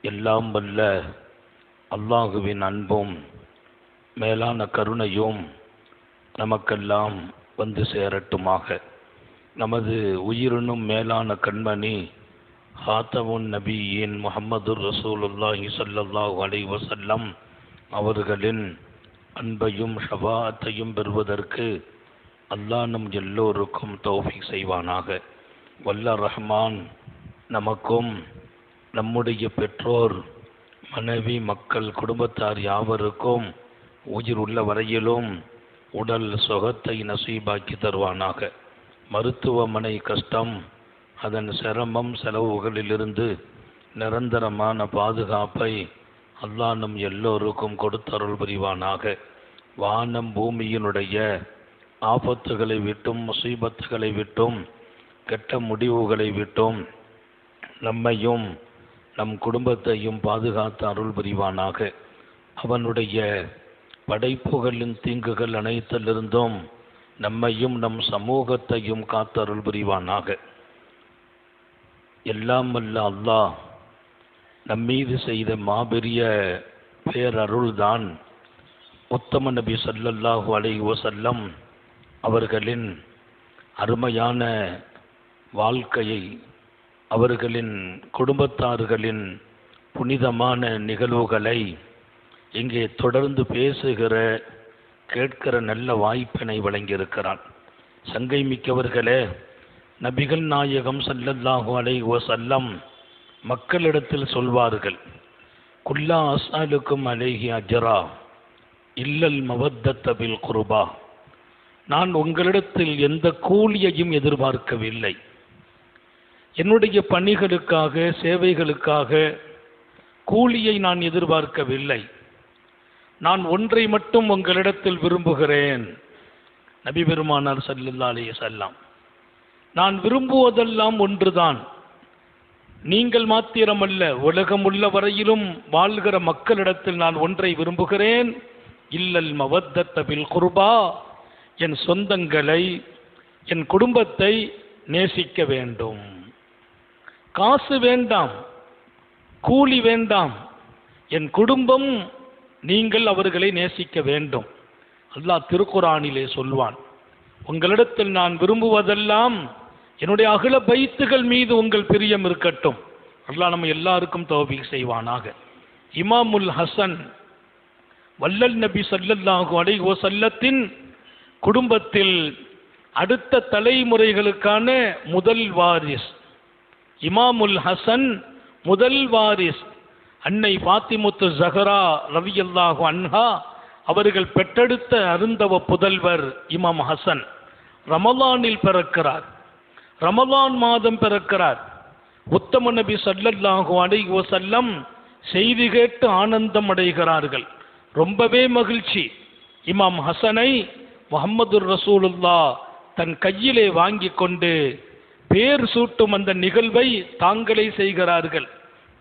எல்லாம் வல்ல அல்லாஹுவின் அன்பும் மேலான கருணையும் நமக்கெல்லாம் வந்து சேரட்டுமாக. நமது உயிரினும் மேலான கண்மணி ஹாத்தமுன் நபியின் முஹம்மது ரசூலுல்லாஹி ஸல்லல்லாஹு அலைஹி வஸல்லம் அவர்களின் அன்பையும் ஷஃபாஅத்தையும் பெறுவதற்கு அல்லாஹ் நம் எல்லோருக்கும் தௌஃபீக் செய்வானாக. வல்ல ரஹ்மான் நமக்கும் நம்முடைய பெற்றோர், மனைவி, மக்கள், குடும்பத்தார் யாவருக்கும் உயிர் உள்ள வரையிலும் உடல் சுகத்தை நசீபாக்கி தருவானாக. மருத்துவமனை கஷ்டம், அதன் சிரமம், செலவுகளிலிருந்து நிரந்தரமான பாதுகாப்பை அல்லாஹ் நம் எல்லோருக்கும் கொடுத்தருள் புரிவானாக. வானம் பூமியினுடைய ஆபத்துகளை விட்டும், முசீபத்துகளை விட்டும், கெட்ட முடிவுகளை விட்டும் நம்மையும் நம் குடும்பத்தையும் பாதுகாத்து அருள் புரிவானாக. அவனுடைய படைப்புகளின் தீங்குகள் அனைத்திலிருந்தும் நம்மையும் நம் சமூகத்தையும் காத்து அருள் புரிவானாக. எல்லாம் வல்ல அல்லாஹ் நம்மீது செய்த மாபெரிய பேரருள்தான் உத்தம நபி ஸல்லல்லாஹு அலைஹி வஸல்லம் அவர்களின் அருமையான வாழ்க்கையை, அவர்களின் குடும்பத்தார்களின் புனிதமான நிகழ்வுகளை இங்கே தொடர்ந்து பேசுகிற, கேட்கிற நல்ல வாய்ப்பினை வழங்கியிருக்கிறான். சங்கை மிக்கவர்களே, நபிகள் நாயகம் ஸல்லல்லாஹு அலைஹி வஸல்லம் மக்களிடத்தில் சொல்வார்கள், குல்லா அஸ்அலுக்கும் அலைஹி அஜ்ரா இல்லல் மவத்தத பில் குர்பா. நான் உங்களிடத்தில் எந்த கூலியையும் எதிர்பார்க்கவில்லை. என்னுடைய பணிகளுக்காக, சேவைகளுக்காக கூலியை நான் எதிர்பார்க்கவில்லை. நான் ஒன்றை மட்டும் உங்களிடத்தில் விரும்புகிறேன். நபி பெருமானார் ஸல்லல்லாஹு அலைஹி வஸல்லம், நான் விரும்புவதெல்லாம் ஒன்றுதான். நீங்கள் மாத்திரமல்ல, உலகம் உள்ள வரையிலும் வாழ்கிற மக்களிடத்தில் நான் ஒன்றை விரும்புகிறேன். இல்லல் மவத்தத பில் குர்பா, என் சொந்தங்களை, என் குடும்பத்தை நேசிக்க வேண்டும். காசு வேண்டாம், கூலி வேண்டாம், என் குடும்பம், நீங்கள் அவர்களை நேசிக்க வேண்டும். அல்லாஹ் திருக்குர்ஆனிலே சொல்வான், உங்களிடத்தில் நான் விரும்புவதெல்லாம் என்னுடைய அகில பைத்துகள் மீது உங்கள் பிரியம் இருக்கட்டும். அல்லாஹ் நம்ம எல்லாருக்கும் தௌஃபீக் செய்வானாக. இமாமுல் ஹசன் வல்லல் நபி ஸல்லல்லாஹு அலைஹி வஸல்லத்தின் குடும்பத்தில் அடுத்த தலைமுறைகளுக்கான முதல் வாரிஸ் இமாமுல் ஹசன், முதல் வாரிஸ். அன்னை ஃபாத்திமத்து ஸஹ்ரா ரலியல்லாஹு அன்ஹா அவர்கள் பெற்றெடுத்த அருந்தவ புதல்வர் இமாம் ஹசன் ரமலானில் பிறக்கிறார். ரமலான் மாதம் பிறக்கிறார். உத்தம நபி ஸல்லல்லாஹு அலைஹி வஸல்லம் செய்தி கேட்டு ஆனந்தம் அடைகிறார்கள். ரொம்பவே மகிழ்ச்சி. இமாம் ஹசனை முஹம்மது ரசூலுல்லாஹ் தன் கையிலே வாங்கி கொண்டு பேர் சூட்டும் அந்த நிகழ்வை தாங்களே செய்கிறார்கள்.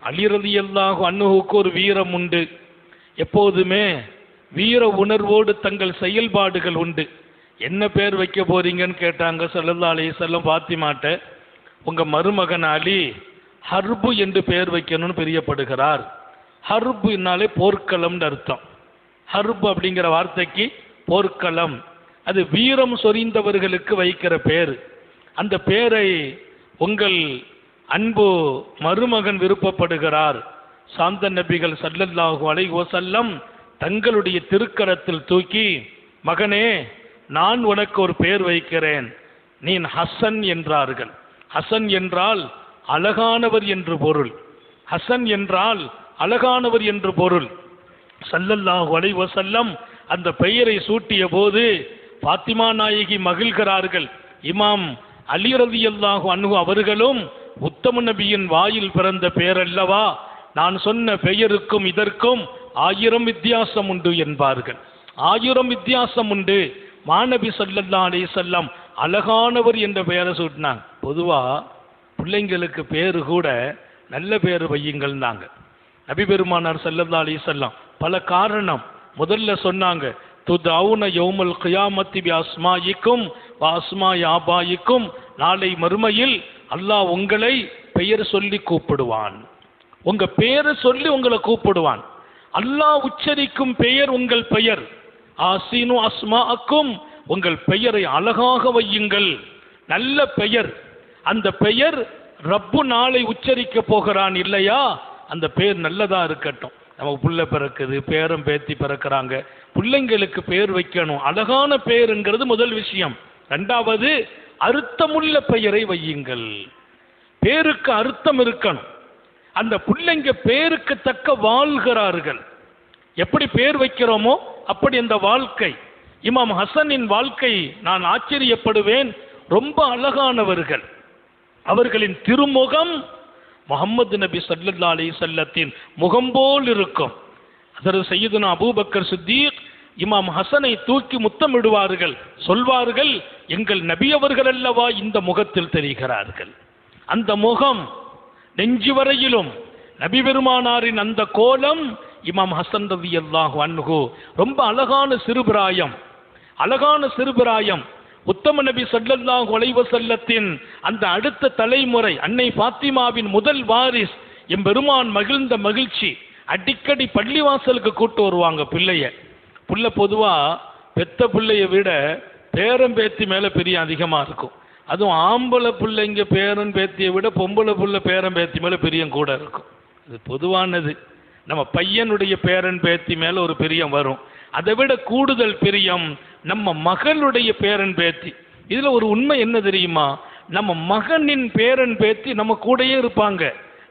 அலி ரலியல்லாஹு அன்ஹுவுக்கு ஒரு வீரம் உண்டு. எப்போதுமே வீர உணர்வோடு தங்கள் செயல்பாடுகள் உண்டு. என்ன பேர் வைக்க போறீங்கன்னு கேட்டாங்க ஸல்லல்லாஹு அலைஹி வஸல்லம் ஃபாத்திமாட்ட. உங்க மருமகன் அலி ஹர்பு என்று பெயர் வைக்கணும்னு பிரியப்படுகிறார். ஹர்புனாலே போர்க்களம்னு அர்த்தம். ஹர்பு அப்படிங்கிற வார்த்தைக்கு போர்க்களம், அது வீரம் சொரிந்தவர்களுக்கு வைக்கிற பேர். அந்த பேரை உங்கள் அன்பு மருமகன் விருப்பப்படுகிறார். சாந்த நபிகள் ஸல்லல்லாஹு அலைஹி வஸல்லம் தங்களுடைய திருக்கரத்தில் தூக்கி, மகனே, நான் உனக்கு ஒரு பெயர் வைக்கிறேன், நீ ஹசன் என்றார்கள். ஹசன் என்றால் அழகானவர் என்று பொருள். ஹசன் என்றால் அழகானவர் என்று பொருள். ஸல்லல்லாஹு அலைஹி வஸல்லம் அந்த பெயரை சூட்டிய போது ஃபாத்திமா நாயகி மகிழ்கிறார்கள். இமாம் அலி ரலியல்லாஹு அன்ஹு அவர்களும் உத்தம நபியின் வாயில் பிறந்த பெயர் அல்லவா, நான் சொன்ன பெயருக்கும் இதற்கும் 1000 வித்தியாசம் உண்டு என்பார்கள். 1000 வித்தியாசம் உண்டு. மாநபி ஸல்லல்லாஹு அலைஹி வஸல்லம் அழகானவர் என்ற பெயரை சூட்டினாங்க. பொதுவா பிள்ளைங்களுக்கு பேரு கூட நல்ல பேர் வையுங்கள்னாங்க. நபி பெருமானார் ஸல்லல்லாஹு அலைஹி வஸல்லம் பல காரணம். முதல்ல சொன்னாங்க, துதவுன யௌமல் கியாமத்தி பி அஸ்மாயிக்கும் வ அஸ்மாய் ஆபாயிக்கும், நாளை மறுமையில் அல்லாஹ் உங்களை பெயர் சொல்லி கூப்பிடுவான். உங்க பேரை சொல்லி உங்களை கூப்பிடுவான். அல்லாஹ் உச்சரிக்கும் பெயர் உங்கள் பெயர். ஆசீனு அஸ்மாஅக்கும், உங்கள் பெயரை அழகாக வையுங்கள். நல்ல பெயர். அந்த பெயர் ரப்பு நாளை உச்சரிக்க போகிறான் இல்லையா, அந்த பெயர் நல்லதா இருக்கட்டும். நமக்கு புள்ள பிறக்குது, பேரம் பேத்தி பிறக்கிறாங்க, பிள்ளைங்களுக்கு பெயர் வைக்கணும். அழகான பெயருங்கிறது முதல் விஷயம். இரண்டாவது, அர்த்தமுள்ள பெயரை வையுங்கள். பேருக்கு அர்த்தம் இருக்கணும். அந்த பிள்ளைங்க பேருக்கு தக்க வாழ்கிறார்கள். எப்படி பேர் வைக்கிறோமோ அப்படி அந்த வாழ்க்கை. இமாம் ஹசனின் வாழ்க்கை நான் ஆச்சரியப்படுவேன். ரொம்ப அழகானவர்கள். அவர்களின் திருமுகம் முஹம்மது நபி ஸல்லல்லாஹு அலைஹி வஸல்லத்தின் முகம் போல் இருக்கும். ஹஜ்ரத் சய்யிதுனா அபூபக்கர் சித்தீக் இமாம் ஹசனை தூக்கி முத்தமிடுவார்கள். சொல்வார்கள், எங்கள் நபி அவர்கள் அல்லவா இந்த முகத்தில் தெரிகிறார்கள். அந்த முகம் நெஞ்சு வரையிலும் நபி பெருமானாரின் அந்த கோலம். இமாம் ஹசன் ரலியல்லாஹு அன்ஹு ரொம்ப அழகான சிறுபிராயம். அழகான சிறுபிராயம். உத்தம நபி ஸல்லல்லாஹு அலைஹி வஸல்லத்தின் அந்த அடுத்த தலைமுறை அன்னை ஃபாத்திமாவின் முதல் வாரிஸ். எம்பெருமான் மகிழ்ந்த மகிழ்ச்சி. அடிக்கடி பள்ளிவாசலுக்கு கூட்டு வருவாங்க பிள்ளைய. புள்ள பொதுவா பெத்த பிள்ளைய விட பேரன் பேத்தி மேல பெரிய அதிகமா இருக்கும். அதுவும் ஆம்பளை பிள்ளைங்க பேரன் பேத்தியை விட பொம்பளை புள்ள பேரன் பேத்தி மேல பிரியம் கூட இருக்கும். அது பொதுவானது. நம்ம பையனுடைய பேரன் பேத்தி மேல ஒரு பிரியம் வரும். அதை விட கூடுதல் பிரியம் நம்ம மகளுடைய பேரன் பேத்தி. இதுல ஒரு உண்மை என்ன தெரியுமா, நம்ம மகனின் பேரன் பேத்தி நம்ம கூடயே இருப்பாங்க,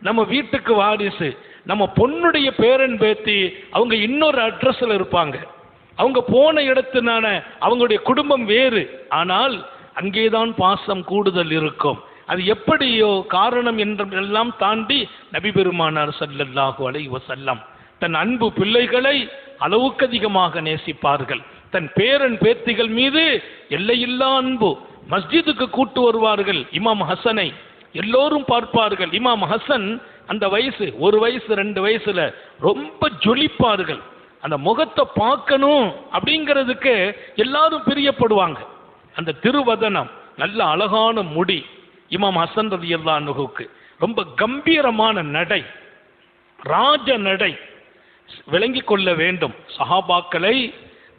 நம்ம வீட்டுக்கு வாரிசு. நம்ம பொண்ணுடைய பேரன் பேத்தி அவங்க இன்னொரு அட்ரஸ்ல இருப்பாங்க. அவங்க போன இடத்துனால அவங்களுடைய குடும்பம் வேறு, ஆனால் அங்கேதான் பாசம் கூடுதல் இருக்கும். அது எப்படியோ காரணம் என்றெல்லாம் தாண்டி நபி பெருமானார் ஸல்லல்லாஹு அலைஹி வஸல்லம் தன் அன்பு பிள்ளைகளை அளவுக்கு அதிகமாக நேசிப்பார்கள். தன் பேரன் பேத்திகள் மீது எல்லையில்லா அன்பு. மஸ்ஜிதுக்கு கூட்டு வருவார்கள் இமாம் ஹசனை. எல்லோரும் பார்ப்பார்கள். இமாம் ஹசன் அந்த வயசு, 1 வயசு 2 வயசுல ரொம்ப ஜொலிப்பார்கள். அந்த முகத்தை பார்க்கணும் அப்படிங்கிறதுக்கு எல்லாரும் பிரியப்படுவாங்க. அந்த திருவதனம், நல்ல அழகான முடி. இமாம் ஹசன் ரலியல்லாஹு அன்ஹுவுக்கு ரொம்ப கம்பீரமான நடை, ராஜ நடை. விளங்கிக் கொள்ள வேண்டும். சஹாபாக்களை,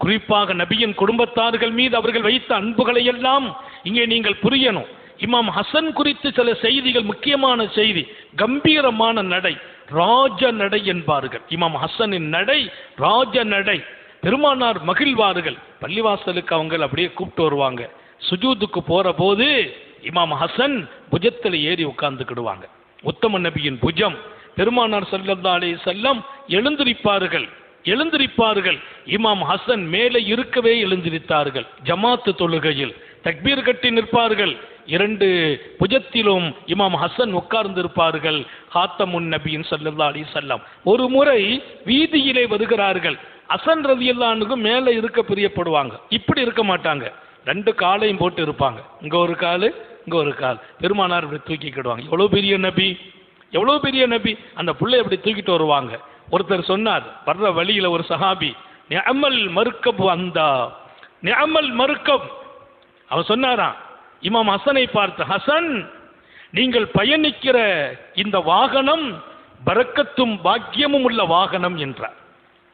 குறிப்பாக நபியின் குடும்பத்தார்கள் மீது அவர்கள் வைத்த அன்புகளை எல்லாம் இங்கே நீங்கள் புரியணும். இமாம் ஹசன் குறித்து சில செய்திகள், முக்கியமான செய்தி, கம்பீரமான நடை, ராஜ நடை என்பார்கள். இமாம் ஹசனின் நடை ராஜ நடை. பெருமானார் மகிழ்வார்கள். பள்ளிவாசலுக்கு அவங்க அப்படியே கூப்பிட்டு வருவாங்க. சுஜூதுக்கு போற போது இமாம் ஹசன் புஜத்தில் ஏறி உட்கார்ந்துக்கிடுவாங்க. உத்தம நபியின் புஜம். பெருமானார் ஸல்லல்லாஹு அலைஹி வஸல்லம் எழுந்திருப்பார்கள். இமாம் ஹசன் மேலே இருக்கவே எழுந்திருத்தார்கள். ஜமாத்து தொழுகையில் தக்பீர் கட்டி நிற்பார்கள். 2 புஜத்திலும் இமாம் ஹசன் உட்கார்ந்திருப்பார்கள். ஹாத்தமுன் நபியின் ஸல்லல்லாஹு அலைஹி வஸல்லம் ஒரு முறை வீதியிலே வருகிறார்கள். ஹசன் ரலியல்லாஹு அன்ஹு மேலே இருக்க பிரியப்படுவாங்க. இப்படி இருக்க மாட்டாங்க. 2 காலையும் போட்டு இருப்பாங்க. இங்க ஒரு கால், இங்க ஒரு கால். பெருமானார் இப்படி தூக்கிக்கிடுவாங்க. எவ்வளவு பெரிய நபி, எவ்வளவு பெரிய நபி. அந்த புள்ளை அப்படி தூக்கிட்டு வருவாங்க. ஒருத்தர் சொன்னார், வர்ற வழியில ஒரு சஹாபி, நிஅமல் மர்கப் வந்தா, நிஅமல் மர்கப். அவர் சொன்னாராம் இமாம் ஹசனை பார்த்து, ஹசன், நீங்கள் பயணிக்கிற இந்த வாகனம் பரக்கத்தும் பாக்கியமும் உள்ள வாகனம் என்றார்.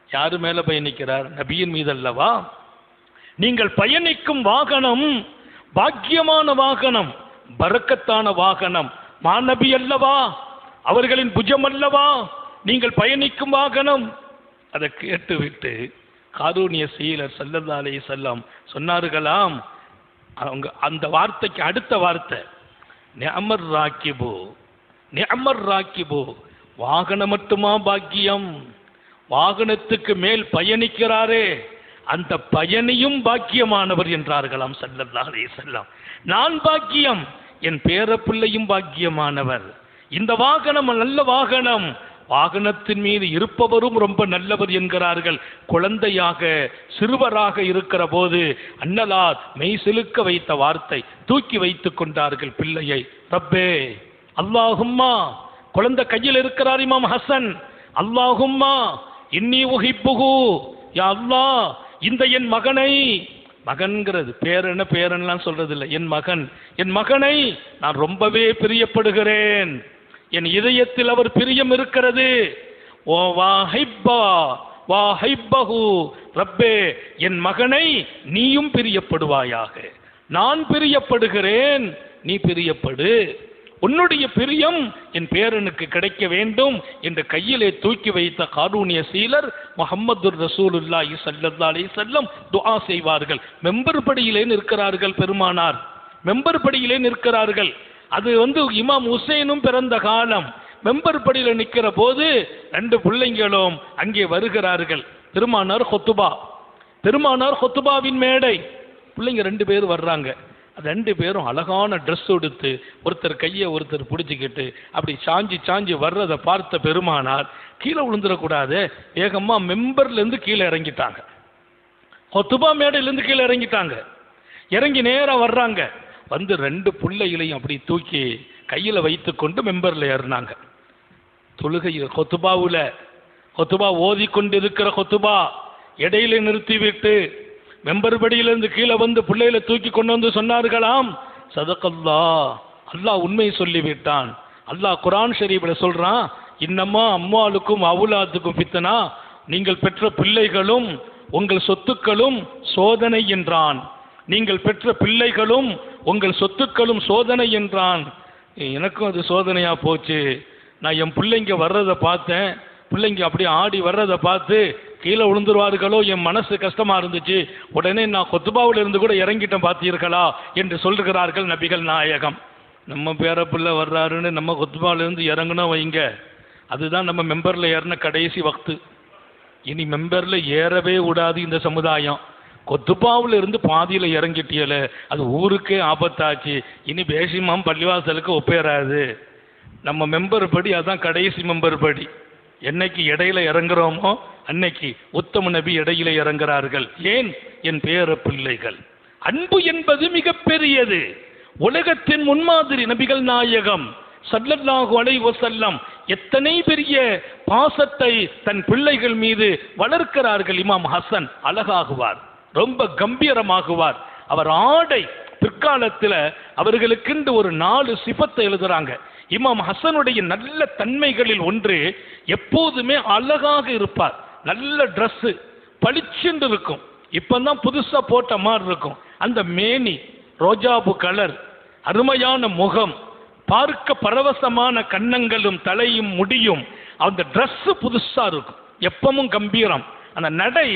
யாரு மேல பயணிக்கிறார்? நபியின் மீது அல்லவா? நீங்கள் பயணிக்கும் வாகனம் பாக்கியமான வாகனம், பரக்கத்தான வாகனம். மாநபி அல்லவா, அவர்களின் புஜம் அல்லவா நீங்கள் பயணிக்கும் வாகனம். அதை கேட்டுவிட்டு காரூணிய சீலர் ஸல்லல்லாஹு அலைஹி வஸல்லம் சொன்னார்களாம், அவங்க அந்த வார்த்தைக்கு அடுத்த வார்த்தை, நிஅமர் ராக்கிபு, நிஅமர் ராக்கிபு. வாகனம் மட்டுமா பாக்கியம்? வாகனத்துக்கு மேல் பயணிக்கிறாரே அந்த பயணியும் பாக்கியமானவர் என்றார்களாம் ஸல்லல்லாஹு அலைஹி வஸல்லம். நான் பாக்கியம், என் பேரப்பிள்ளையும் பாக்கியமானவர். இந்த வாகனம் நல்ல வாகனம், வாகனத்தின் மீது இருப்பவரும் ரொம்ப நல்லவர் என்கிறார்கள். குழந்தையாக சிறுவராக இருக்கிற போது அன்னலார் மெய் சிலுக்க வைத்த வார்த்தை, தூக்கி வைத்துக் கொண்டார்கள் பிள்ளையை. ரப்பே அல்லாஹும்மா, குழந்தை கையில் இருக்கிறார் இமாம் ஹசன். அல்லாஹும்மா இன்னி உஹிப்புஹு, யா அல்லாஹ், இந்த என் மகனை, மகன்கிறது பேரன பேரன்லாம் சொல்றது இல்லை, என் மகன், என் மகனை நான் ரொம்பவே பிரியப்படுகிறேன். என் இதயத்தில் அவர் பிரியம் இருக்கிறது. ஓ வாஹிப்பா வாஹிப்பஹு, ரப்பே என் மகனை நீயும் பிரியப்படுவாயாக. நான் பிரியப்படுகிறேன், நீ பிரியப்படு. உன்னுடைய பிரியம் என் பேரனுக்கு கிடைக்க வேண்டும் என்று கையிலே தூக்கி வைத்த காரூணிய சீலர் முஹம்மது ரசூலுல்லாஹி ஸல்லல்லாஹு அலைஹி வஸல்லம் துஆ செய்வார்கள். மெம்பர் படியிலே நிற்கிறார்கள் பெருமானார், மெம்பர் படியிலே நிற்கிறார்கள். அது இமாம் ஹுசைனும் பிறந்த காலம். மெம்பர் படியில நிற்கிற போது 2 பிள்ளைங்களும் அங்கே வருகிறார்கள். பெருமானார் ஹுத்துபாவின் மேடை. பிள்ளைங்க 2 பேர் வர்றாங்க. 2 பேரும் அழகான ட்ரெஸ் எடுத்து ஒருத்தர் கையை ஒருத்தர் பிடிச்சிக்கிட்டு அப்படி சாஞ்சி வர்றதை பார்த்த பெருமானார் கீழே விழுந்துடக்கூடாது, வேகமா மெம்பர்ல இருந்து கீழே இறங்கிட்டாங்க. ஹுத்துபா மேடையிலிருந்து கீழே இறங்கிட்டாங்க. இறங்கி நேரா வர்றாங்க. 2 பிள்ளைகளையும் அப்படி தூக்கி கையில வைத்து கொண்டு மெம்பர்ல ஏறினாங்க. தொழுகை ஹுத்துபா ஓதி கொண்டிருக்கிற ஹுத்துபா இடையில நிறுத்திவிட்டு மெம்பர் படியிலிருந்து கீழே பிள்ளைகளை தூக்கி கொண்டு வந்து சொன்னார்களாம், சதகல்லாஹ், அல்லாஹ் உண்மை சொல்லிவிட்டான். அல்லாஹ் குர்ஆன் ஷரீஃப்ல சொல்றான், இன்னமா அம்வாலுக்கும் அவுலாத்துக்கும் ஃபித்னா, நீங்கள் பெற்ற பிள்ளைகளும் உங்கள் சொத்துக்களும் சோதனை என்றான். நீங்கள் பெற்ற பிள்ளைகளும் உங்கள் சொத்துக்களும் சோதனை என்றான். எனக்கும் அது சோதனையா போச்சு. நான் என் பிள்ளைங்க வர்றதை பார்த்தேன், பிள்ளைங்க அப்படி ஆடி வர்றதை பார்த்து கீழே விழுந்துருவார்களோ என் மனசு கஷ்டமா இருந்துச்சு. உடனே நான் கொத்துபாவில் இருந்து கூட இறங்கிட்டேன், பார்த்தீர்களா என்று சொல்லுகிறார்கள் நபிகள் நாயகம். நம்ம பேர பிள்ளை வர்றாருன்னு நம்ம கொத்துபாவில் இருந்து இறங்கணும் வைங்க, அதுதான் நம்ம மெம்பர்ல ஏறின கடைசி வக்து. இனி மெம்பர்ல ஏறவே கூடாது இந்த சமுதாயம். கொத்துபாவில் இருந்து பாதியில இறங்கிட்டியல, அது ஊருக்கே ஆபத்தாச்சு. இனி பேசிமாம் பள்ளிவாசலுக்கு ஒப்பேறாது. நம்ம மெம்பர் படி அதான் கடைசி மெம்பர் படி. என்னைக்கு இடையில இறங்குறோமோ அன்னைக்கு உத்தம நபி இடையில இறங்குறார்கள். ஏன்? என் பேர பிள்ளைகள். அன்பு என்பது மிக பெரியது. உலகத்தின் முன்மாதிரி நபிகள் நாயகம் ஸல்லல்லாஹு அலைஹி வஸல்லம் எத்தனை பெரிய பாசத்தை தன் பிள்ளைகள் மீது வளர்க்கிறார்கள். இமாம் ஹசன் அழகாகுவார், ரொம்ப கம்பீரமாகுவார். அவர் ஆடை பிற்காலத்தில் அவர்களுக்கென்று ஒரு 4 சிபத்தை எழுதுறாங்க. இமாம் ஹசனுடைய நல்ல தன்மைகளில் ஒன்று, எப்போதுமே அழகாக இருப்பார். நல்ல ட்ரெஸ் பளிச்சென்று இருக்கும், இப்பதான் புதுசா போட்ட மாதிரி இருக்கும். அந்த மேனி ரோஜாபு கலர், அருமையான முகம், பார்க்க பரவசமான கன்னங்களும் தலையும் முடியும். அந்த ட்ரெஸ் புதுசா இருக்கும், எப்பவும் கம்பீரம். அந்த நடை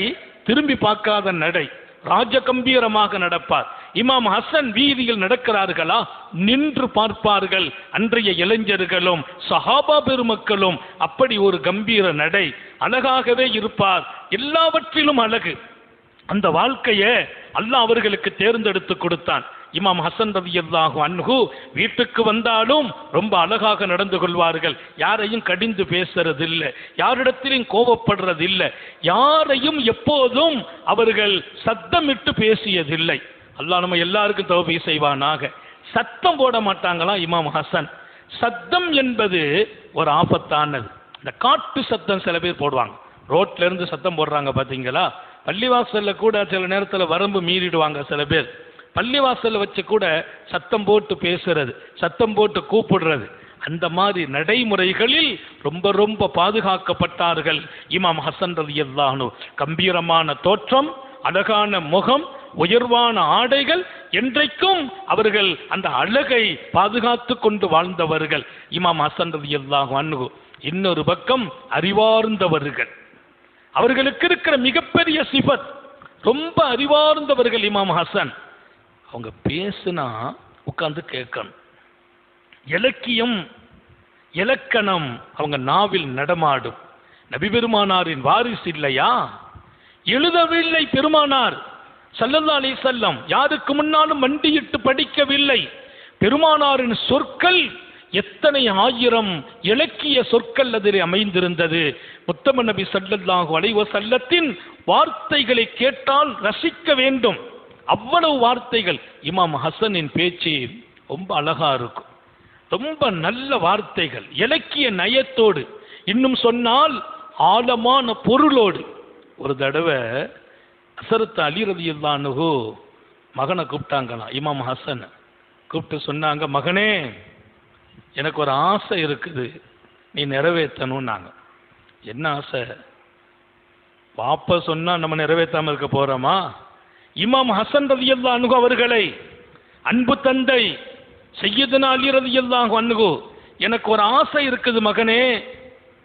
திரும்பி பார்க்காத நடை, ராஜ கம்பீரமாக நடப்பார். இமாம் ஹசன் வீதியில் நடக்கிறார்களா, நின்று பார்ப்பார்கள். அன்றைய இளைஞர்களும் சஹாபா பெருமக்களும் அப்படி ஒரு கம்பீர நடை, அழகாகவே இருப்பார். எல்லாவற்றிலும் அழகு. அந்த வாழ்க்கையை அல்லாஹ் அவர்களுக்கு தேர்ந்தெடுத்து கொடுத்தான். இமாம் ஹசன் ரலியல்லாஹு அன்ஹு வீட்டுக்கு வந்தாலும் ரொம்ப அழகாக நடந்து கொள்வார்கள். யாரையும் கடிந்து பேசுறதில்லை, யாரிடத்திலும் கோபப்படுறதில்லை, யாரையும் எப்போதும் அவர்கள் சத்தமிட்டு பேசியதில்லை. அல்லாஹ் நம்ம எல்லாருக்கும் தௌபீக் செய்வானாக. சத்தம் போட மாட்டாங்களாம் இமாம் ஹசன். சத்தம் என்பது ஒரு ஆபத்தானது. இந்த காட்டு சத்தம் சில பேர் போடுவாங்க, ரோட்ல இருந்து சத்தம் போடுறாங்க பாத்தீங்களா. பள்ளிவாசல்ல கூட சில நேரத்தில் வரம்பு மீறிடுவாங்க சில பேர். பள்ளிவாசல்ல வச்சு கூட சத்தம் போட்டு பேசுறது, சத்தம் போட்டு கூப்பிடுறது, அந்த மாதிரி நடைமுறைகளில் ரொம்ப ரொம்ப பாதுகாக்கப்பட்டார்கள் இமாம் ஹசன் ரலியல்லாஹு அன்ஹு. கம்பீரமான தோற்றம், அழகான முகம், உயர்வான ஆடைகள், என்றைக்கும் அவர்கள் அந்த அழகை பாதுகாத்து கொண்டு வாழ்ந்தவர்கள் இமாம் ஹசன் ரலியல்லாஹு அன்ஹு. இன்னொரு பக்கம் அறிவார்ந்தவர்கள், அவர்களுக்கு இருக்கிற மிகப்பெரிய சிபத், ரொம்ப அறிவார்ந்தவர்கள் இமாம் ஹசன். அவங்க பேசுனா உட்கார்ந்து கேட்கணும். இலக்கியம் இலக்கணம் அவங்க நாவில் நடமாடும். நபி பெருமானாரின் வாரிசு இல்லையா, எழுதவில்லை பெருமானார் ஸல்லல்லாஹு அலைஹி வஸல்லம், யாருக்கு முன்னாலும் மண்டியிட்டு படிக்கவில்லை. பெருமானாரின் சொற்கள் எத்தனை ஆயிரம் இலக்கிய சொற்கள் அதில் அமைந்திருந்தது. முத்தம நபி ஸல்லல்லாஹு அலைஹி வஸல்லத்தின் வார்த்தைகளை கேட்டால் ரசிக்க வேண்டும், அவ்வளவு வார்த்தைகள். இமாம் ஹசனின் பேச்சு ரொம்ப அழகா இருக்கும், ரொம்ப நல்ல வார்த்தைகள், இலக்கிய நயத்தோடு, இன்னும் சொன்னால் ஆழமான பொருளோடு. ஒரு தடவை ஹஸரத் அலி ரலியல்லாஹு அன்ஹு மகனை கூப்பிட்டாங்களாம். இமாம் ஹசன் கூப்பிட்டு சொன்னாங்க, மகனே, எனக்கு ஒரு ஆசை இருக்குது, நீ நிறைவேற்றணும். நாங்கள் என்ன ஆசை? வாப்பா சொன்னா நம்ம நிறைவேற்றாம இருக்க போறோமா? இமாம் ஹசன் ரலியல்லாஹு அன்ஹு அவர்களை, அன்பு தந்தை சையதுனா அலி ரலியல்லாஹு அன்ஹு, எனக்கு ஒரு ஆசை இருக்குது மகனே,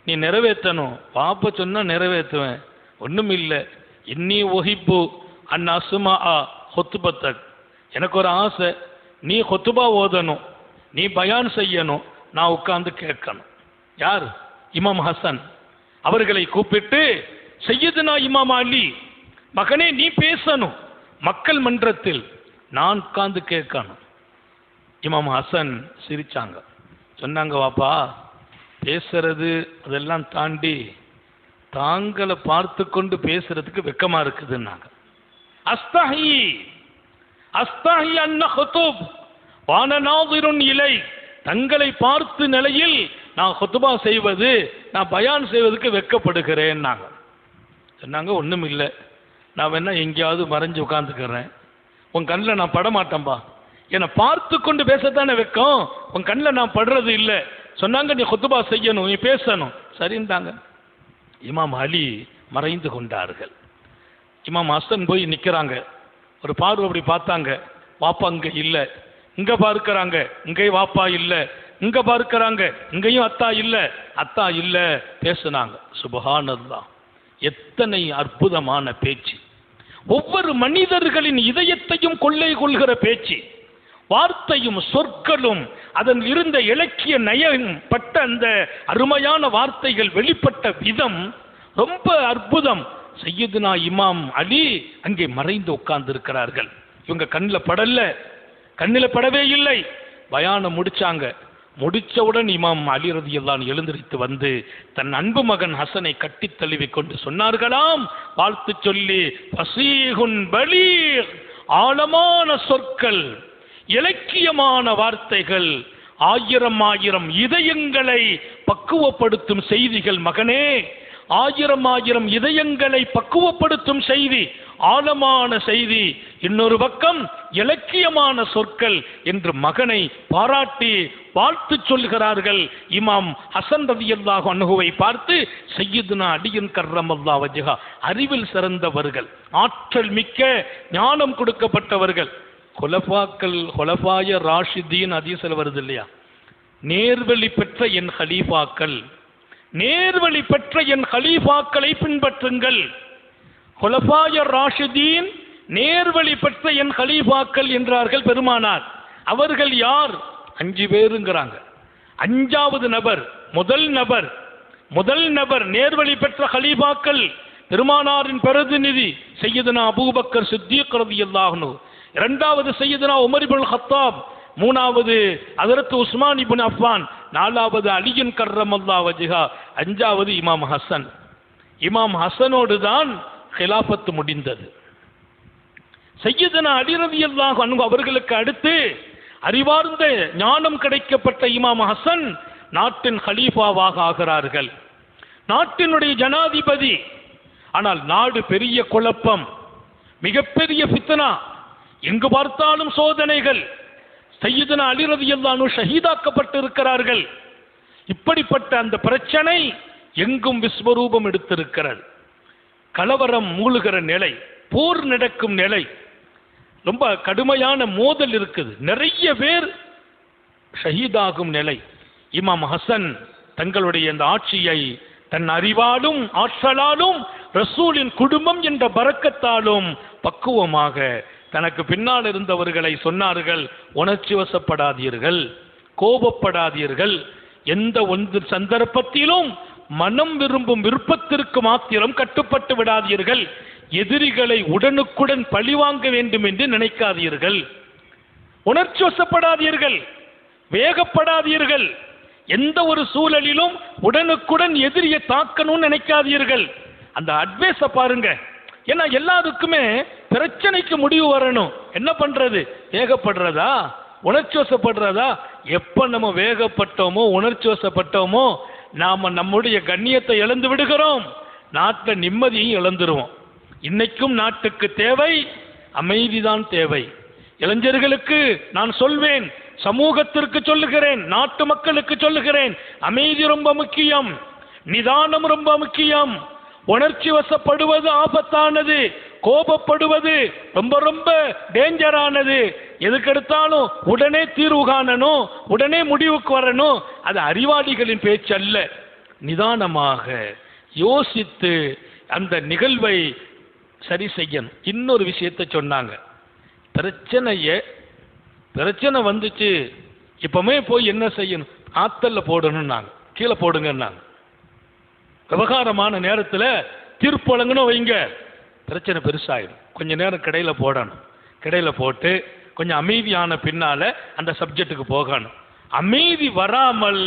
நீ நிறைவேற்றணும். வாப்பா சொன்னா நிறைவேற்றுவேன். ஒண்ணும் இல்லை, இன்னி ஒஹிப்பு அன் அஸ்மா ஹுத்பத்தக், எனக்கு ஒரு ஆசை, நீ ஹுத்பா ஓதணும், நீ பயான் செய்யணும், நான் உட்கார்ந்து கேட்கணும். யார்? இமாம் ஹசன் அவர்களை கூப்பிட்டு, சையதுனா இமாம் அலி, மகனே நீ பேசணும் மக்கள் மன்றத்தில், நான் உட்கார்ந்து கேட்கணும். இமாம் ஹசன் சிரிச்சாங்க, சொன்னாங்க, வாப்பா பேசுறது அதெல்லாம் தாண்டி தாங்களை பார்த்து கொண்டு பேசுறதுக்கு வெக்கமா இருக்குதுன்னாங்க. அஸ்தஹி அஸ்தஹி அன்ன ஹுதுப் வான நாதிருன் இலை, தங்களை பார்த்து நிலையில் நான் ஹுத்பா செய்வது, நான் பயான் செய்வதற்கு வெக்கப்படுகிறேன். சொன்னாங்க, ஒன்றும் இல்லை, நான் வேணா எங்கேயாவது மறைஞ்சு உட்காந்துக்கிறேன், உன் கண்ணில் நான் படமாட்டேன்பா, என்னை பார்த்து கொண்டு பேசத்தானே வெக்கம், உன் கண்ணில் நான் படுறது இல்லை. சொன்னாங்க, நீ ஹுத்பா செய்யணும், நீ பேசணும். சரிந்தாங்க. இமாம் அலி மறைந்து கொண்டார்கள். இமாம் ஹசன் போய் நிற்கிறாங்க, ஒரு பார்வை அப்படி பார்த்தாங்க, வாப்பா அங்கே இல்லை. இங்கே பார்க்கிறாங்க, இங்கேயும் வாப்பா இல்லை. இங்கே பார்க்கிறாங்க, இங்கேயும் அத்தா இல்லை. அத்தா இல்லை. பேசுனாங்க. சுப்ஹானல்லாஹ், எத்தனை அற்புதமான பேச்சு! ஒவ்வொரு மனிதர்களின் இதயத்தையும் கொள்ளை கொள்கிற பேச்சு, வார்த்தையும் சொற்களும், அதன் இருந்த இலக்கிய நயம் பட்ட அந்த அருமையான வார்த்தைகள் வெளிப்பட்ட விதம் ரொம்ப அற்புதம். சையதுனா இமாம் அலி அங்கே மறைந்து உட்கார்ந்து இருக்கிறார்கள். இவங்க கண்ணில் படல, கண்ணில் படவே இல்லை. பயானம் முடிச்சாங்க. முடிச்சவுடன் இமாம் அலி ரலியல்லாஹு அன்ஹு எழுந்திருத்து வந்து தன் அன்பு மகன் ஹசனை கட்டி தழுவி கொண்டு சொன்னார்களாம், வாழ்த்து சொல்லி, ஃபஸீஹுன் பலீக், ஆழமான சொற்கள், இலக்கியமான வார்த்தைகள், ஆயிரம் ஆயிரம் இதயங்களை பக்குவப்படுத்தும் செய்திகள் மகனே, ஆயிரம் ஆயிரம் இதயங்களை பக்குவப்படுத்தும் செய்தி, ஆழமான செய்தி. இன்னொரு பக்கம் இலக்கியமான சொற்கள் என்று மகனை பாராட்டி வாழ்த்து சொல்கிறார்கள். இமாம் ஹசன் ரலியல்லாஹு அன்ஹுவை பார்த்து, சையதுனா அலியின் கர்ரமல்லாஹு வஜ்ஹா, அறிவில் சிறந்தவர்கள், ஆற்றல் மிக்க, ஞானம் கொடுக்கப்பட்டவர்கள், குலஃபாக்கள், குலஃபாய ராஷிதீன் ஹதீஸ்ல வருது இல்லையா, நேர்வழி பெற்ற என் ஹலீஃபாக்கள், நேர்வழி பெற்ற என் ஹலீஃபாக்களை பின்பற்றுங்கள். குலஃபாய ராஷிதீன், நேர்வழி பெற்ற என் ஹலீஃபாக்கள் என்றார்கள் பெருமானார். அவர்கள் யார்? 5 பேருங்கிறாங்க. 5வது நபர், முதல் நபர் நேர்வழி பெற்ற ஹலீஃபாக்கள், பெருமானாரின் பிரதிநிதி சையதுனா அபூபக்கர் சித்தீக் ரலியல்லாஹு அன்ஹு, 2வது சையதுனா உமர் இப்னுல் ஹத்தாப், 3வது ஹஜ்ரத் உஸ்மான் இப்னு அஃபான், 4வது அலியின் கர்ரமல்லாஹு வஜ்ஹா, 5வது இமாம் ஹசன். இமாம் ஹசனோடு தான் ஹிலாஃபத் முடிந்தது. சையதுனா அலி ரலியல்லாஹு அன்ஹு அவர்களுக்கு அடுத்து அறிவார்ந்த ஞானம் கிடைக்கப்பட்ட இமாம் ஹசன் நாட்டின் ஹலீஃபாவாக ஆகிறார்கள், நாட்டினுடைய ஜனாதிபதி. ஆனால் நாடு பெரிய குழப்பம், மிகப்பெரிய ஃபித்னா, எங்கு பார்த்தாலும் சோதனைகள். சையதுனா அலி ரலியல்லாஹு அன்ஹு ஷஹீதாக்கப்பட்டு இருக்கிறார்கள். இப்படிப்பட்ட அந்த பிரச்சனை எங்கும் விஸ்வரூபம் எடுத்திருக்கிறது. கலவரம் மூழுகிற நிலை, போர் நடக்கும் நிலை, ரொம்ப கடுமையான மோதல் இருக்குது, நிறைய பேர் ஷஹீதாகும் நிலை. இமாம் ஹசன் தங்களுடைய அந்த ஆட்சியை தன் அறிவாலும் ஆற்றலாலும் ரசூலின் குடும்பம் என்ற பரக்கத்தாலும் பக்குவமாக தனக்கு பின்னால் இருந்தவர்களை சொன்னார்கள், உணர்ச்சி வசப்படாதீர்கள், கோபப்படாதீர்கள், எந்த ஒன்று சந்தர்ப்பத்திலும் மனம் விரும்பும் விருப்பத்திற்கு மாத்திரம் கட்டுப்பட்டு விடாதீர்கள், எதிரிகளை உடனுக்குடன் பழிவாங்க வேண்டும் என்று நினைக்காதீர்கள், உணர்ச்சி வசப்படாதீர்கள், வேகப்படாதீர்கள், எந்த ஒரு சூழலிலும் உடனுக்குடன் எதிரியை தாக்கணும்னு நினைக்காதீர்கள். அந்த அட்வைஸை பாருங்க. ஏன்னா எல்லாருக்குமே பிரச்சனைக்கு முடிவு வரணும். என்ன பண்றது? வேகப்படுறதா, உணர்ச்சி வசப்படுறதா? எப்ப நம்ம வேகப்பட்டோமோ, உணர்ச்சி வசப்பட்டோமோ, நாம நம்முடைய கண்ணியத்தை இழந்து விடுகிறோம், நாட்டில் நிம்மதியும் இழந்துருவோம். இன்னைக்கும் நாட்டுக்கு தேவை அமைதிதான் தேவை. இளைஞர்களுக்கு நான் சொல்வேன், சமூகத்திற்கு சொல்லுகிறேன், நாட்டு மக்களுக்கு சொல்லுகிறேன், அமைதி ரொம்ப முக்கியம், நிதானம் ரொம்ப முக்கியம். உணர்ச்சி வசப்படுவது ஆபத்தானது, கோபப்படுவது ரொம்ப ரொம்ப டேஞ்சரானது. எதுக்கெடுத்தாலும் உடனே தீர்வு காணணும், உடனே முடிவுக்கு வரணும். அது அறிவாளிகளின் பேச்சு அல்ல. நிதானமாக யோசித்து அந்த நிகழ்வை சரி செய்யணும். இன்னொரு விஷயத்தை சொன்னாங்க, பிரச்சனை வந்துச்சு, இப்பவுமே போய் என்ன செய்யணும், ஆத்தல்ல போடணும், நாங்க கீழே போடுங்க. விவகாரமான நேரத்தில் தீர்ப்பு வழங்கணும் வைங்க, பிரச்சனை பெருசாயிடும். கொஞ்ச நேரம் கடையில் போடணும், கடையில் போட்டு கொஞ்சம் அமைதியான பின்னால அந்த சப்ஜெக்டுக்கு போகணும். அமைதி வராமல்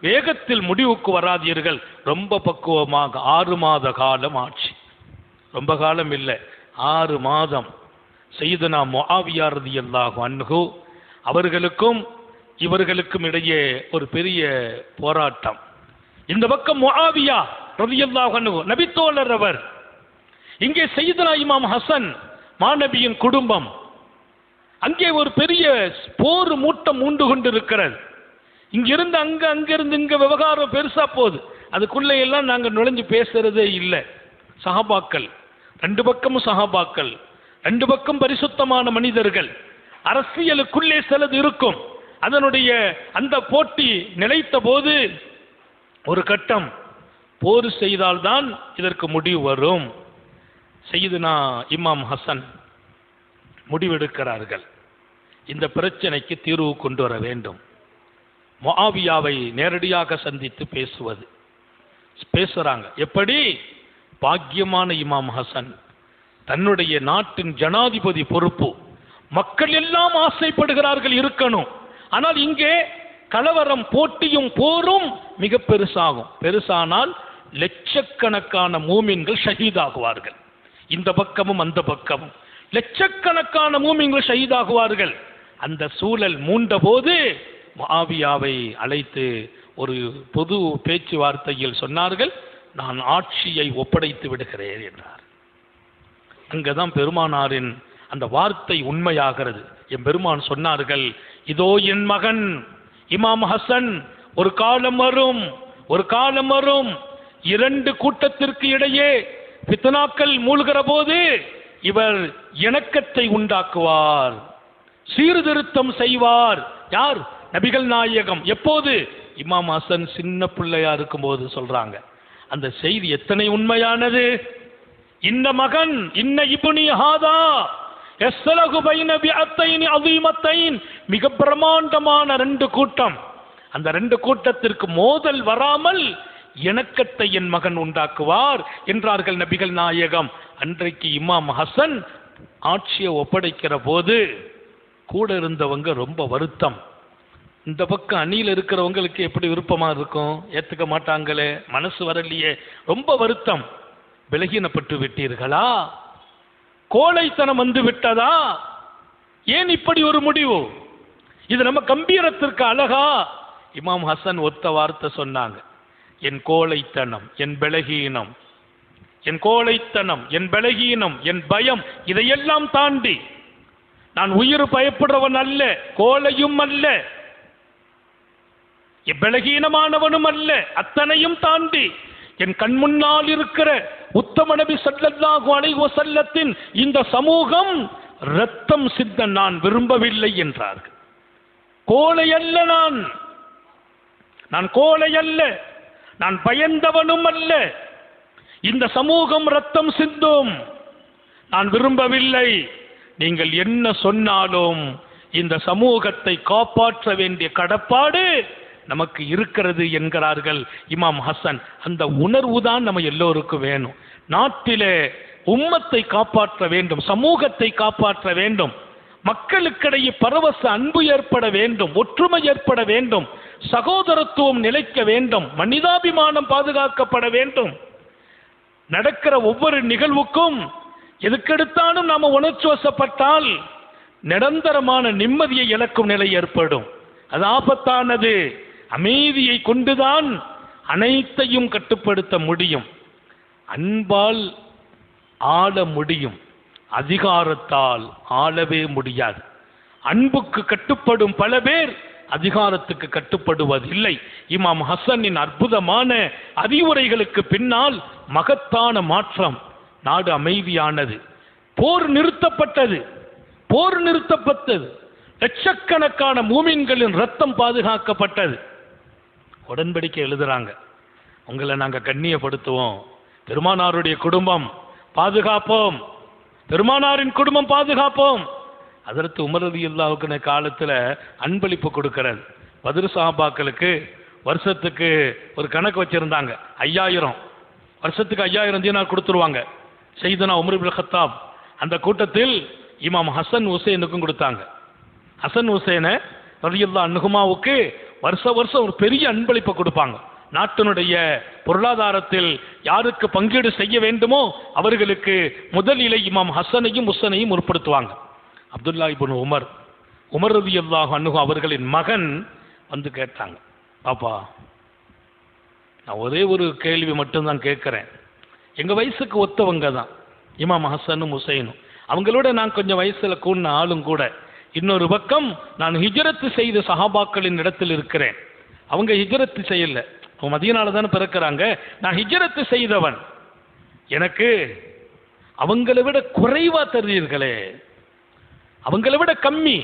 வேகத்தில் முடிவுக்கு வராதீர்கள். ரொம்ப பக்குவமாக 6 மாத காலம் ஆட்சி, ரொம்ப காலம் இல்லை, 6 மாதம். சையதுனா முஆவியா ரலியல்லாஹு அன்ஹு அவர்களுக்கும் இவர்களுக்கும் இடையே ஒரு பெரிய போராட்டம். இந்த பக்கம் முஆவியா ரலியல்லாஹு அன்ஹு நபித்தோழர் அவர், இங்கே சையதுனா இமாம் ஹசன் மாநபியின் குடும்பம். அங்கே ஒரு பெரிய போர் மூட்டம் மூண்டு கொண்டு இருக்கிறது. இங்கிருந்து அங்க, அங்கிருந்து இங்க விவகாரம் பெருசா போகுது. அதுக்குள்ள எல்லாம் நாங்க நுழைஞ்சு பேசுறதே இல்லை. சஹாபாக்கள், 2 பக்கமும் சஹாபாக்கள், 2 பக்கம் பரிசுத்தமான மனிதர்கள். அரசியலுக்குள்ளே சிலது இருக்கும். அதனுடைய அந்த போட்டி நிலைத்த போது ஒரு கட்டம், போர் செய்தால்தான் இதற்கு முடிவு வரும். சையதுனா இமாம் ஹசன் முடிவெடுக்கிறார்கள், இந்த பிரச்சனைக்கு தீர்வு கொண்டு வர வேண்டும். முஆவியாவை நேரடியாக சந்தித்து பேசுறாங்க. எப்படி? பாக்கியமான இமாம் ஹசன், தன்னுடைய நாட்டின் ஜனாதிபதி பொறுப்பு, மக்கள் எல்லாம் ஆசைப்படுகிறார்கள் இருக்கணும். ஆனால் இங்கே கலவரம், போட்டியும் போரும் மிக பெருசாகும். பெருசானால் லட்சக்கணக்கான மூமின்கள் ஷஹீதாகுவார்கள். இந்த பக்கமும் அந்த பக்கமும் லட்சக்கணக்கான மூமின்கள் ஷஹீதாகுவார்கள். அந்த சூழல் மூண்ட போது முஆவியாவை அழைத்து ஒரு பொது பேச்சுவார்த்தையில் சொன்னார்கள், நான் ஆட்சியை ஒப்படைத்து விடுகிறேன் என்றார். அங்கதான் பெருமானாரின் அந்த வார்த்தை உண்மையாகிறது. என் பெருமான் சொன்னார்கள், இதோ என் மகன் இமாம் ஹசன், ஒரு காலம் வரும், ஒரு காலம் வரும், 2 கூட்டத்திற்கு இடையே ஃபித்னாக்கள் மூழ்கிற போது இவர் இணக்கத்தை உண்டாக்குவார், சீர்திருத்தம் செய்வார். யார்? நபிகள் நாயகம். எப்போது? இமாம் ஹசன் சின்ன பிள்ளையா இருக்கும் போது சொல்றாங்க. அந்த செய்தி எத்தனை உண்மையானது! இந்த மகன், இன்ன இப்னி ஹாதா யஸ்லகு பைன பிஅத்தைன் அஸீமத்தைன், மிக பிரமாண்டமான 2 கூட்டம். அந்த 2 கூட்டத்திற்கு மோதல் வராமல் இணக்கத்தை என் மகன் உண்டாக்குவார் என்றார்கள் நபிகள் நாயகம். அன்றைக்கு இமாம் ஹசன் ஆட்சியை ஒப்படைக்கிற போது கூட இருந்தவங்க ரொம்ப வருத்தம். இந்த பக்கம் அணியில் இருக்கிறவங்களுக்கு எப்படி விருப்பமா இருக்கும்? ஏத்துக்க மாட்டாங்களே, மனசு வரலையே, ரொம்ப வருத்தம். விலகினப்பட்டு விட்டீர்களா? கோழைத்தனம் வந்து விட்டதா? ஏன் இப்படி ஒரு முடிவு? இது நம்ம கம்பீரத்திற்கு அழகா? இமாம் ஹசன் ஒத்த வார்த்தை சொன்னாங்க, என் கோழைத்தனம், என் பலகீனம், என் கோழைத்தனம், என் பலகீனம், என் பயம், இதையெல்லாம் தாண்டி நான் உயிர் பயப்படுறவன் அல்ல, கோழையும் அல்ல, பலகீனமானவனும் அல்ல. அத்தனையும் தாண்டி என் கண் முன்னால் இருக்கிற உத்தம நபி ஸல்லல்லாஹு அலைஹி வஸல்லத்தின் இந்த சமூகம் ரத்தம் சிந்த நான் விரும்பவில்லை என்றார்கள். கோழை அல்ல நான் கோழை அல்ல, நான் பயந்தவனும் அல்ல. இந்த சமூகம் ரத்தம் சிந்தும், நான் விரும்பவில்லை. நீங்கள் என்ன சொன்னாலும் இந்த சமூகத்தை காப்பாற்ற வேண்டிய கடப்பாடு நமக்கு இருக்கிறது என்கிறார்கள் இமாம் ஹசன். அந்த உணர்வு தான் நம்ம எல்லோருக்கும் வேணும். நாட்டிலே உம்மத்தை காப்பாற்ற வேண்டும், சமூகத்தை காப்பாற்ற வேண்டும், மக்களுக்கிடையே பரவச அன்பு ஏற்பட வேண்டும், ஒற்றுமை ஏற்பட வேண்டும், சகோதரத்துவம் நிலைக்க வேண்டும், மனிதாபிமானம் பாதுகாக்கப்பட வேண்டும். நடக்கிற ஒவ்வொரு நிகழ்வுக்கும் எதுக்கெடுத்தாலும் நாம உணர்ச்சி வசப்பட்டால் நிரந்தரமான நிம்மதியை இழக்கும் நிலை ஏற்படும். அது ஆபத்தானது. அமைதியை கொண்டுதான் அனைத்தையும் கட்டுப்படுத்த முடியும். அன்பால் ஆள முடியும், அதிகாரத்தால் ஆளவே முடியாது. அன்புக்கு கட்டுப்படும் பல பேர் அதிகாரத்துக்கு கட்டுப்படுவதில்லை. இமாம் ஹசனின் அற்புதமான அறிவுரைகளுக்கு பின்னால் மகத்தான மாற்றம். நாடு அமைதியானது, போர் நிறுத்தப்பட்டது. லட்சக்கணக்கான மூமின்களின் ரத்தம் பாதுகாக்கப்பட்டது. உடன்படிக்கை எழுதுறாங்க, உங்களை நாங்கள் கண்ணியப்படுத்துவோம், பெருமானாருடைய குடும்பம் பாதுகாப்போம், பெருமானாரின் குடும்பம் பாதுகாப்போம். அதற்கு உமர் ரலியல்லாஹு காலத்தில் அன்பளிப்பு கொடுக்கிறது. பத்ர் சஹாபாக்களுக்கு வருஷத்துக்கு ஒரு கணக்கு வச்சிருந்தாங்க, 5000 வருஷத்துக்கு 5000 தீனார் கொடுத்துருவாங்க. சையதுனா உமர் இப்னு கத்தாப் அந்த கூட்டத்தில் இமாம் ஹசன் ஹுசைனுக்கும் கொடுத்தாங்க. ஹசன் ஹுசைனை ரலியல்லாஹு அன்ஹுமாவுக்கு வருஷம் ஒரு பெரிய அன்பளிப்பை கொடுப்பாங்க. நாட்டினுடைய பொருளாதாரத்தில் யாருக்கு பங்கீடு செய்ய வேண்டுமோ அவர்களுக்கு முதலிலே இமாம் ஹசனையும் ஹுசனையும் முற்படுத்துவாங்க. அப்துல்லா இப்னு உமர் ரலியல்லாஹு அன்ஹு அவர்களின் மகன் வந்து கேட்டாங்க, பாப்பா நான் ஒரே ஒரு கேள்வி மட்டும்தான் கேட்குறேன். எங்கள் வயசுக்கு ஒத்தவங்க தான் இமாம் ஹசனும் ஹுசைனும், அவங்களோட நான் கொஞ்சம் வயசில் கூடின ஆளும் கூட. இன்னொரு பக்கம் நான் ஹிஜ்ரத்து செய்த சஹாபாக்களின் இடத்தில் இருக்கிறேன். அவங்க ஹிஜ்ரத்து செய்யலை, மதீனால தானே பிறக்கிறாங்க. நான் ஹிஜ்ரத்து செய்தவன், எனக்கு அவங்களை விட குறைவா தருவீர்களே, அவங்களை விட கம்மி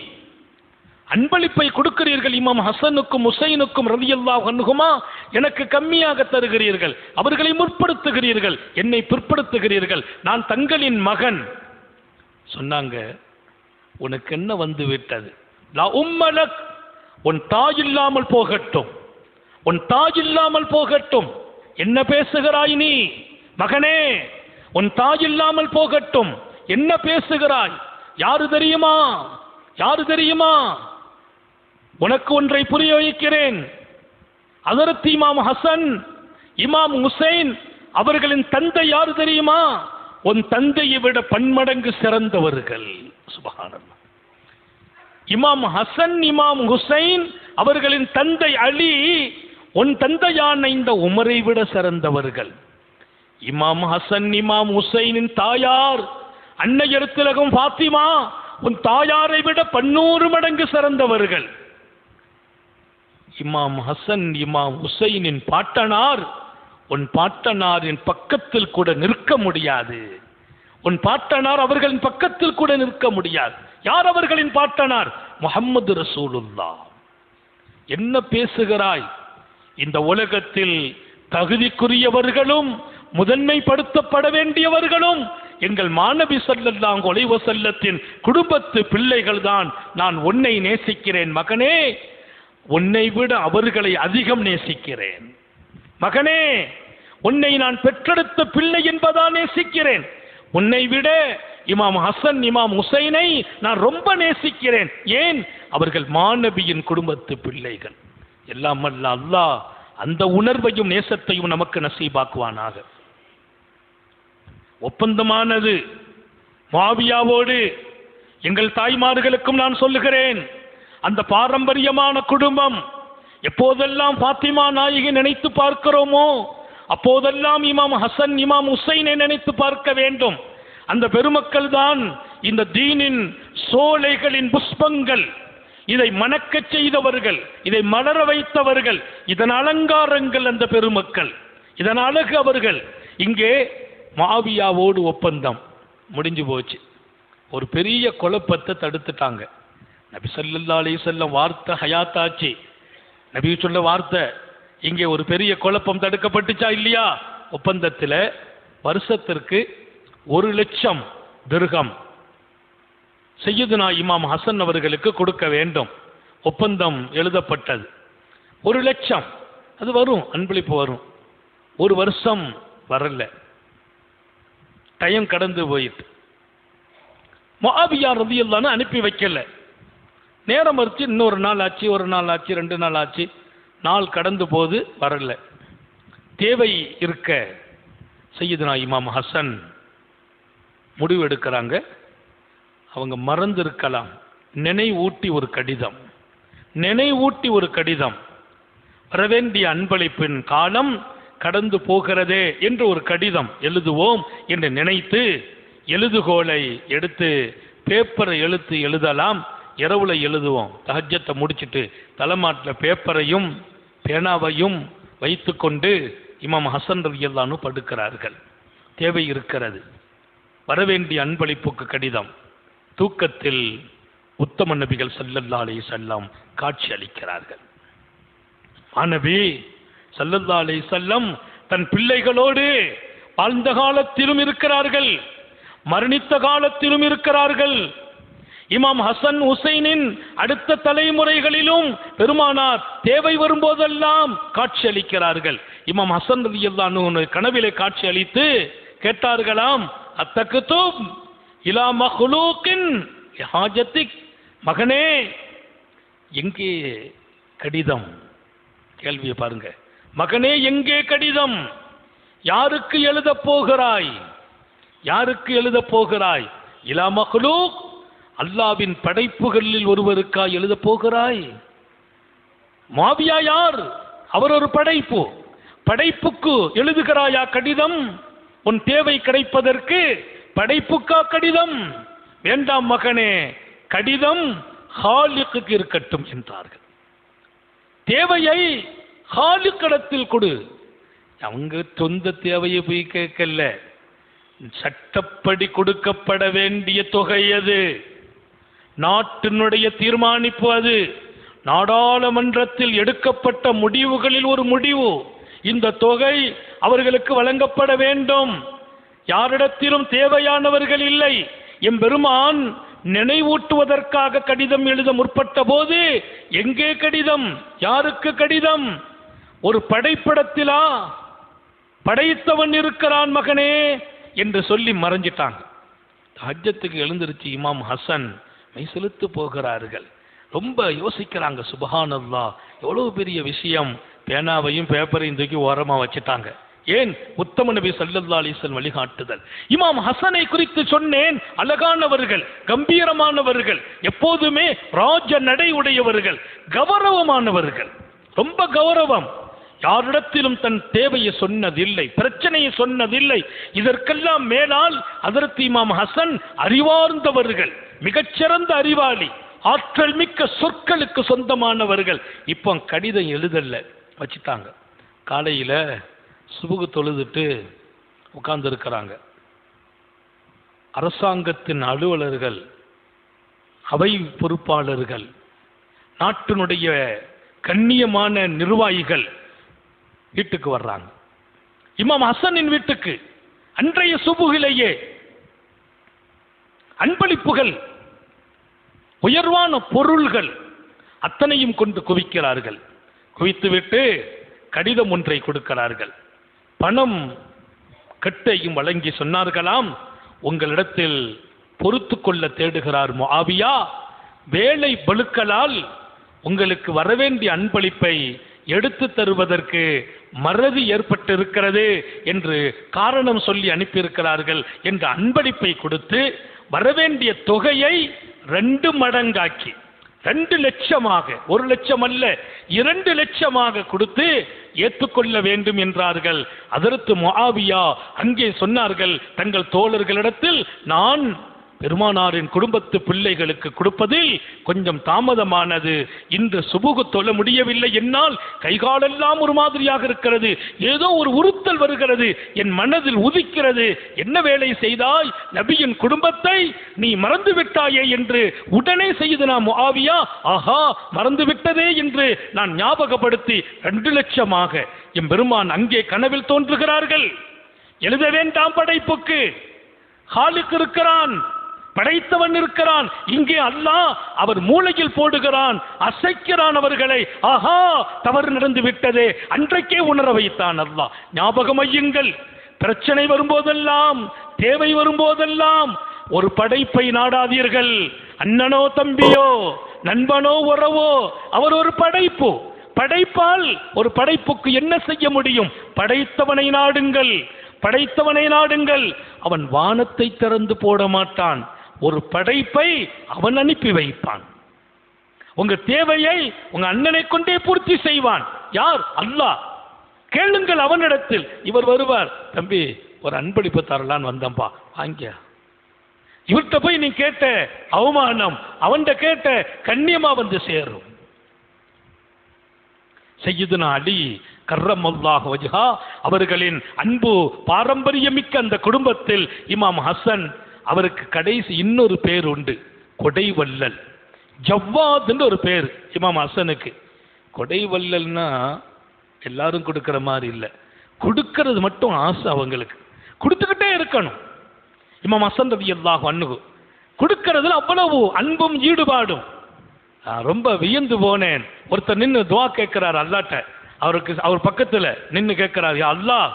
அன்பளிப்பை கொடுக்கிறீர்கள். இமாம் ஹசனுக்கும் ஹுசைனுக்கும் ரலியல்லாஹு அன்ஹுமா எனக்கு கம்மியாக தருகிறீர்கள், அவர்களை முற்படுத்துகிறீர்கள், என்னை பிற்படுத்துகிறீர்கள், நான் தங்களின் மகன். சொன்னாங்க, உனக்கு என்ன வந்து விட்டது? லா உம்மலக், உன் தாய் இல்லாமல் போகட்டும், உன் தாய் இல்லாமல் போகட்டும். என்ன பேசுகிறாய் நீ மகனே? உன் தாய் இல்லாமல் போகட்டும், என்ன பேசுகிறாய்? யாரு தெரியுமா? உனக்கு ஒன்றை புரிய வைக்கிறேன். ஹஜ்ரத் இமாம் ஹசன், இமாம் ஹுசைன் அவர்களின் தந்தை யாரு தெரியுமா? உன் தந்தையை விட பன்மடங்கு சிறந்தவர்கள். சுப்ஹானல்லாஹ். இமாம் ஹசன், இமாம் ஹுசைன் அவர்களின் தந்தை அலி உன் தந்தையான இந்த உமரை விட சிறந்தவர்கள். இமாம் ஹசன், இமாம் ஹுசைனின் தாயார் அன்னையர் திலகம் ஃபாத்திமா உன் தாயாரை விட 100 மடங்கு சிறந்தவர்கள். இமாம் ஹசன், இமாம் ஹுசைனின் பாட்டனார் உன் பாட்டனாரின் பக்கத்தில் கூட நிற்க முடியாது. உன் பாட்டனார் அவர்களின் பக்கத்தில் கூட நிற்க முடியாது. யார் அவர்களின் பாட்டனார்? முஹம்மது ரசூலுல்லாஹ். என்ன பேசுகிறாய்? இந்த உலகத்தில் தகுதிக்குரியவர்களும் முதன்மைப்படுத்தப்பட வேண்டியவர்களும் எங்கள் மாநபி ஸல்லல்லாஹு அலைஹி வஸல்லத்தின் குடும்பத்து பிள்ளைகள் தான். நான் உன்னை நேசிக்கிறேன் மகனே, உன்னை விட அவர்களை அதிகம் நேசிக்கிறேன் மகனே. உன்னை நான் பெற்றெடுத்த பிள்ளை என்பதா நேசிக்கிறேன். உன்னை விட இமாம் ஹசன், இமாம் ஹுசைனை நான் ரொம்ப நேசிக்கிறேன். ஏன்? அவர்கள் மாநபியின் குடும்பத்து பிள்ளைகள். எல்லாம் அல்ல அல்லாஹ் அந்த உணர்வையும் நேசத்தையும் நமக்கு நசீபாக்குவானாக. ஒப்பந்தமானது முஆவியாவோடு. எங்கள் தாய்மார்களுக்கும் நான் சொல்லுகிறேன், அந்த பாரம்பரியமான குடும்பம் எப்போதெல்லாம் ஃபாத்திமா நாயகி நினைத்து பார்க்கிறோமோ அப்போதெல்லாம் இமாம் ஹசன், இமாம் ஹுசைனை நினைத்து பார்க்க வேண்டும். அந்த பெருமக்கள் தான் இந்த தீனின் சோலைகளின் புஷ்பங்கள். இதை மணக்கச் செய்தவர்கள், இதை மலர வைத்தவர்கள், இதன் அலங்காரங்கள் அந்த பெருமக்கள், இதன் அழகு அவர்கள். இங்கே முஆவியாவோடு ஒப்பந்தம் முடிஞ்சு போச்சு. ஒரு பெரிய குழப்பத்தை தடுத்துட்டாங்க. நபி ஸல்லல்லாஹு அலைஹி வஸல்லம் வார்த்தை ஹயாத்தாச்சு. நபி சொல்ல வார்த்தை. இங்கே ஒரு பெரிய குழப்பம் தடுக்கப்பட்டுச்சா இல்லையா? ஒப்பந்தத்தில் வருஷத்திற்கு 1,00,000 திர்ஹம் சையதுனா இமாம் ஹசன் அவர்களுக்கு கொடுக்க வேண்டும். ஒப்பந்தம் எழுதப்பட்டது. 1,00,000 அது வரும், அன்பளிப்பு வரும். ஒரு வருஷம் வரல, டைம் கடந்து போயிட்டு முஆவியா ரலியல்லாஹு அன்ஹு அனுப்பி வைக்கல. நேரம் வச்சு இன்னொரு நாள் ஆச்சு, ஒரு நாள் ஆச்சு, 2 நாள் ஆச்சு, நாள் கடந்து போது வரல. தேவை இருக்க சையதுனா இமாம் ஹசன் முடிவு எடுக்கிறாங்க. அவங்க மறந்திருக்கலாம். நினைவூட்டி ஒரு கடிதம், வரவேண்டிய அன்பளிப்பின் காலம் கடந்து போகிறதே என்று ஒரு கடிதம் எழுதுவோம் என்று நினைத்து எழுதுகோலை எடுத்து பேப்பரை எழுதலாம். இரவுல எழுதுவோம். தஹஜ்ஜத்தை முடிச்சுட்டு தலைமாட்டில் பேப்பரையும் பேனாவையும் வைத்து கொண்டு இமாம் ஹசன் ரலியல்லாஹு அன்ஹு படுக்கிறார்கள். தேவை இருக்கிறது, வரவேண்டிய அன்பளிப்புக்கு கடிதம். தூக்கத்தில் உத்தம நபிகள் ஸல்லல்லாஹு அலைஹி வஸல்லம் காட்சி அளிக்கிறார்கள். நபி ஸல்லல்லாஹு அலைஹி வஸல்லம் தன் பிள்ளைகளோடு வாழ்ந்த காலத்திலும் இருக்கிறார்கள், மரணித்த காலத்திலும் இருக்கிறார்கள். இமாம் ஹசன் ஹுசைனின் அடுத்த தலைமுறைகளிலும் பெருமானார் தேவை வரும்போதெல்லாம் காட்சி அளிக்கிறார்கள். இமாம் ஹசன் ரலியல்லாஹு அன்ஹு கனவிலே காட்சி அளித்து கேட்டார்களாம், அத்தகுதுப் இலா மக்லூகின் ஹாஜத்திக், மகனே எங்கே கடிதம்? கேள்வியை பாருங்க. மகனே எங்கே கடிதம்? யாருக்கு எழுத போகிறாய்? யாருக்கு எழுத போகிறாய்? இலா மக்லூக், அல்லாவின் படைப்புகளில் ஒருவருக்கா எழுத போகிறாய்? மாவியா யார்? அவர் ஒரு படைப்பு. படைப்புக்கு எழுதுகிறாயா கடிதம்? உன் தேவை கிடைப்பதற்கு படைப்புக்கா கடிதம்? வேண்டாம் மகனே, கடிதம் ஹாலிக்கு இருக்கட்டும் என்றார்கள். தேவையை ஹாலிக்கிடத்தில் கொடு. அவங்க சொந்த தேவையை போய் கேட்கல, சட்டப்படி கொடுக்கப்பட வேண்டிய தொகை அது, நாட்டினுடைய தீர்மானிப்பு அது, நாடாளுமன்றத்தில் எடுக்கப்பட்ட முடிவுகளில் ஒரு முடிவு. இந்த தொகை அவர்களுக்கு வழங்கப்பட வேண்டும். யாரிடத்திலும் தேவையானவர்கள் இல்லை. எம்பெருமான் நினைவூட்டுவதற்காக கடிதம் எழுத முற்பட்ட போது எங்கே கடிதம்? யாருக்கு கடிதம்? ஒரு படைப்படத்திலா? படைத்தவன் இருக்கிறான் மகனே என்று சொல்லி மறைஞ்சிட்டாங்க. ஹஜ்ஜத்துக்கு எழுந்திருச்சு இமாம் ஹசன் மெய்செலுத்து போகிறார்கள். ரொம்ப யோசிக்கிறாங்க. சுப்ஹானல்லாஹ், எவ்வளவு பெரிய விஷயம். பேனாவையும் பேப்பரையும் தூக்கி ஓரமா வச்சுட்டாங்க. ஏன்? உத்தம நபி ஸல்லல்லாஹு அலைஹி வஸல்லம் வழிகாட்டுதல். இமாம் ஹசனை குறித்து சொன்னேன், அழகானவர்கள், கம்பீரமானவர்கள், எப்போதுமே ராஜ நடை உடையவர்கள், கௌரவமானவர்கள், ரொம்ப கௌரவம். யாரிடத்திலும் தன் தேவையை சொன்னதில்லை, பிரச்சனையை சொன்னதில்லை. இதற்கெல்லாம் மேலால் ஹஜ்ரத் இமாம் ஹசன் அறிவார்ந்தவர்கள், மிகச்சிறந்த அறிவாளி, ஆற்றல் மிக்க சொற்களுக்கு சொந்தமானவர்கள். இப்போ கடிதம் எழுதல, வச்சுட்டாங்க. காலையில சுபுகு தொழுதுட்டு உட்கார்ந்து இருக்கிறாங்க. அரசாங்கத்தின் அலுவலர்கள், அவை பொறுப்பாளர்கள், நாட்டினுடைய கண்ணியமான நிர்வாகிகள் வீட்டுக்கு வர்றாங்க. இமாம் ஹசனின் வீட்டுக்கு அன்றைய சுபுகிலேயே அன்பளிப்புகள், உயர்வான பொருள்கள் அத்தனையும் கொண்டு குவிக்கிறார்கள். குவித்துவிட்டு கடிதம் ஒன்றை கொடுக்கிறார்கள். பணம் கட்டையும் வழங்கி சொன்னார்களாம், உங்களிடத்தில் பொறுத்து கொள்ள தேடுகிறார் முஆவியா, வேலை பளுக்களால் உங்களுக்கு வரவேண்டிய அன்பளிப்பை எடுத்து தருவதற்கு மறதி ஏற்பட்டிருக்கிறது என்று காரணம் சொல்லி அனுப்பியிருக்கிறார்கள் என்ற அன்பளிப்பை கொடுத்து வரவேண்டிய தொகையை 2 மடங்காக்கி 2 லட்சமாக, 1 லட்சம் அல்ல 2 லட்சமாக கொடுத்து ஏற்றுக்கொள்ள வேண்டும் என்றார்கள். ஹஜ்ரத் முஆவியா அங்கே சொன்னார்கள் தங்கள் தோழர்களிடத்தில், நான் பெருமானாரின் குடும்பத்து பிள்ளைகளுக்கு கொடுப்பதில் கொஞ்சம் தாமதமானது, இன்று சுபுகு தொழ முடியவில்லை, என்னால் கைகாலெல்லாம் ஒரு மாதிரியாக இருக்கிறது, ஏதோ ஒரு உறுத்தல் வருகிறது, என் மனதில் உதிக்கிறது, என்ன வேலை செய்தாய்? நபியின் குடும்பத்தை நீ மறந்து விட்டாயே என்று உடனே செய்தனா முஆவியா, ஆஹா மறந்து விட்டதே என்று நான் ஞாபகப்படுத்தி 2 லட்சமாக என் பெருமான் அங்கே கனவில் தோன்றுகிறார்கள். எழுத வேண்டாம் படைப்புக்கு, ஹாலிக் இருக்கிறான், படைத்தவன் இருக்கிறான். இங்கே அல்லாஹ் அவர் மூளையில் போடுகிறான், அசைக்கிறான் அவர்களை. ஆஹா தவறு நடந்து விட்டதே, அன்றைக்கே உணர வைத்தான் அல்லாஹ். ஞாபகம் வையுங்கள், பிரச்சனை வரும்போதெல்லாம், தேவை வரும்போதெல்லாம் ஒரு படைப்பை நாடாதீர்கள். அண்ணனோ தம்பியோ, நண்பனோ உறவோ, அவர் ஒரு படைப்பு. படைப்பால் ஒரு படைப்புக்கு என்ன செய்ய முடியும்? படைத்தவனை நாடுங்கள், படைத்தவனை நாடுங்கள். அவன் வானத்தை திறந்து போட மாட்டான், ஒரு படைப்பை அவன் அனுப்பி வைப்பான். உங்க தேவையை உங்க அண்ணனை கொண்டே பூர்த்தி செய்வான். யார்? அல்லாஹ். கேளுங்கள் அவனிடத்தில். இவர் வருவார், தம்பி ஒரு அன்பளிப்பு தரலான்னு வந்தம்பா, வாங்கியா. இவர்கிட்ட போய் நீ கேட்ட அவமானம் அவன்கிட்ட கேட்ட கண்ணியமா வந்து சேரும். சையதுனா அலி கர்ரமல்லாஹு வஜ்ஹா அவர்களின் அன்பு பாரம்பரியமிக்க அந்த குடும்பத்தில் இமாம் ஹசன் அவருக்கு கடைசி இன்னொரு பேர் உண்டு, கொடைவள்ளல். ஜவ்வாத்னு ஒரு பேர் இமாம் ஹசனுக்கு. கொடைவள்ளல்னா எல்லாரும் கொடுக்கிற மாதிரி இல்லை, கொடுக்கிறது மட்டும் ஆசை, அவங்களுக்கு கொடுத்துக்கிட்டே இருக்கணும். இமாம் ஹசன் ரலியல்லாஹு அன்ஹு கொடுக்கிறதுல அவ்வளவு அன்பும் ஈடுபாடும். ரொம்ப வியந்து போனேன். ஒருத்தர் நின்று துவா கேட்கிறார் அல்லாட்ட. அவர் பக்கத்தில் நின்று கேட்கிறார், யா அல்லாஹ்,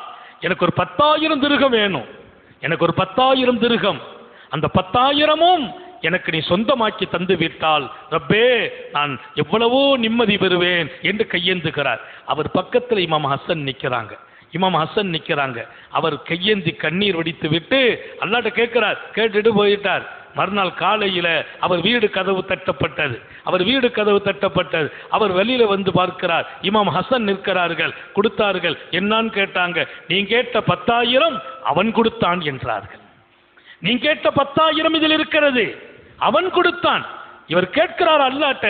எனக்கு ஒரு 10,000 திர்ஹம் வேணும், எனக்கு ஒரு 10,000 திர்ஹம், அந்த 10,000ம் எனக்கு நீ சொந்தமாக்கி தந்து விட்டால் ரப்பே நான் எவ்வளவோ நிம்மதி பெறுவேன் என்று கையேந்துகிறார். அவர் பக்கத்தில் இமாம் ஹசன் நிற்கிறாங்க. அவர் கையேந்தி கண்ணீர் வடித்து விட்டு அல்லாட்ட கேட்கிறார். கேட்டுட்டு போயிட்டார். மறுநாள் காலையில அவர் வீடு கதவு தட்டப்பட்டது. அவர் வெளியில வந்து பார்க்கிறார். இமாம் ஹசன் நிற்கிறார்கள். கொடுத்தார்கள். என்னான்னு கேட்டாங்க. நீ கேட்ட 10,000 அவன் கொடுத்தான் என்றார்கள். நீ கேட்ட 10,000 இதில் இருக்கிறது, அவன் கொடுத்தான். இவர் கேட்கிறார் அல்லாட்ட.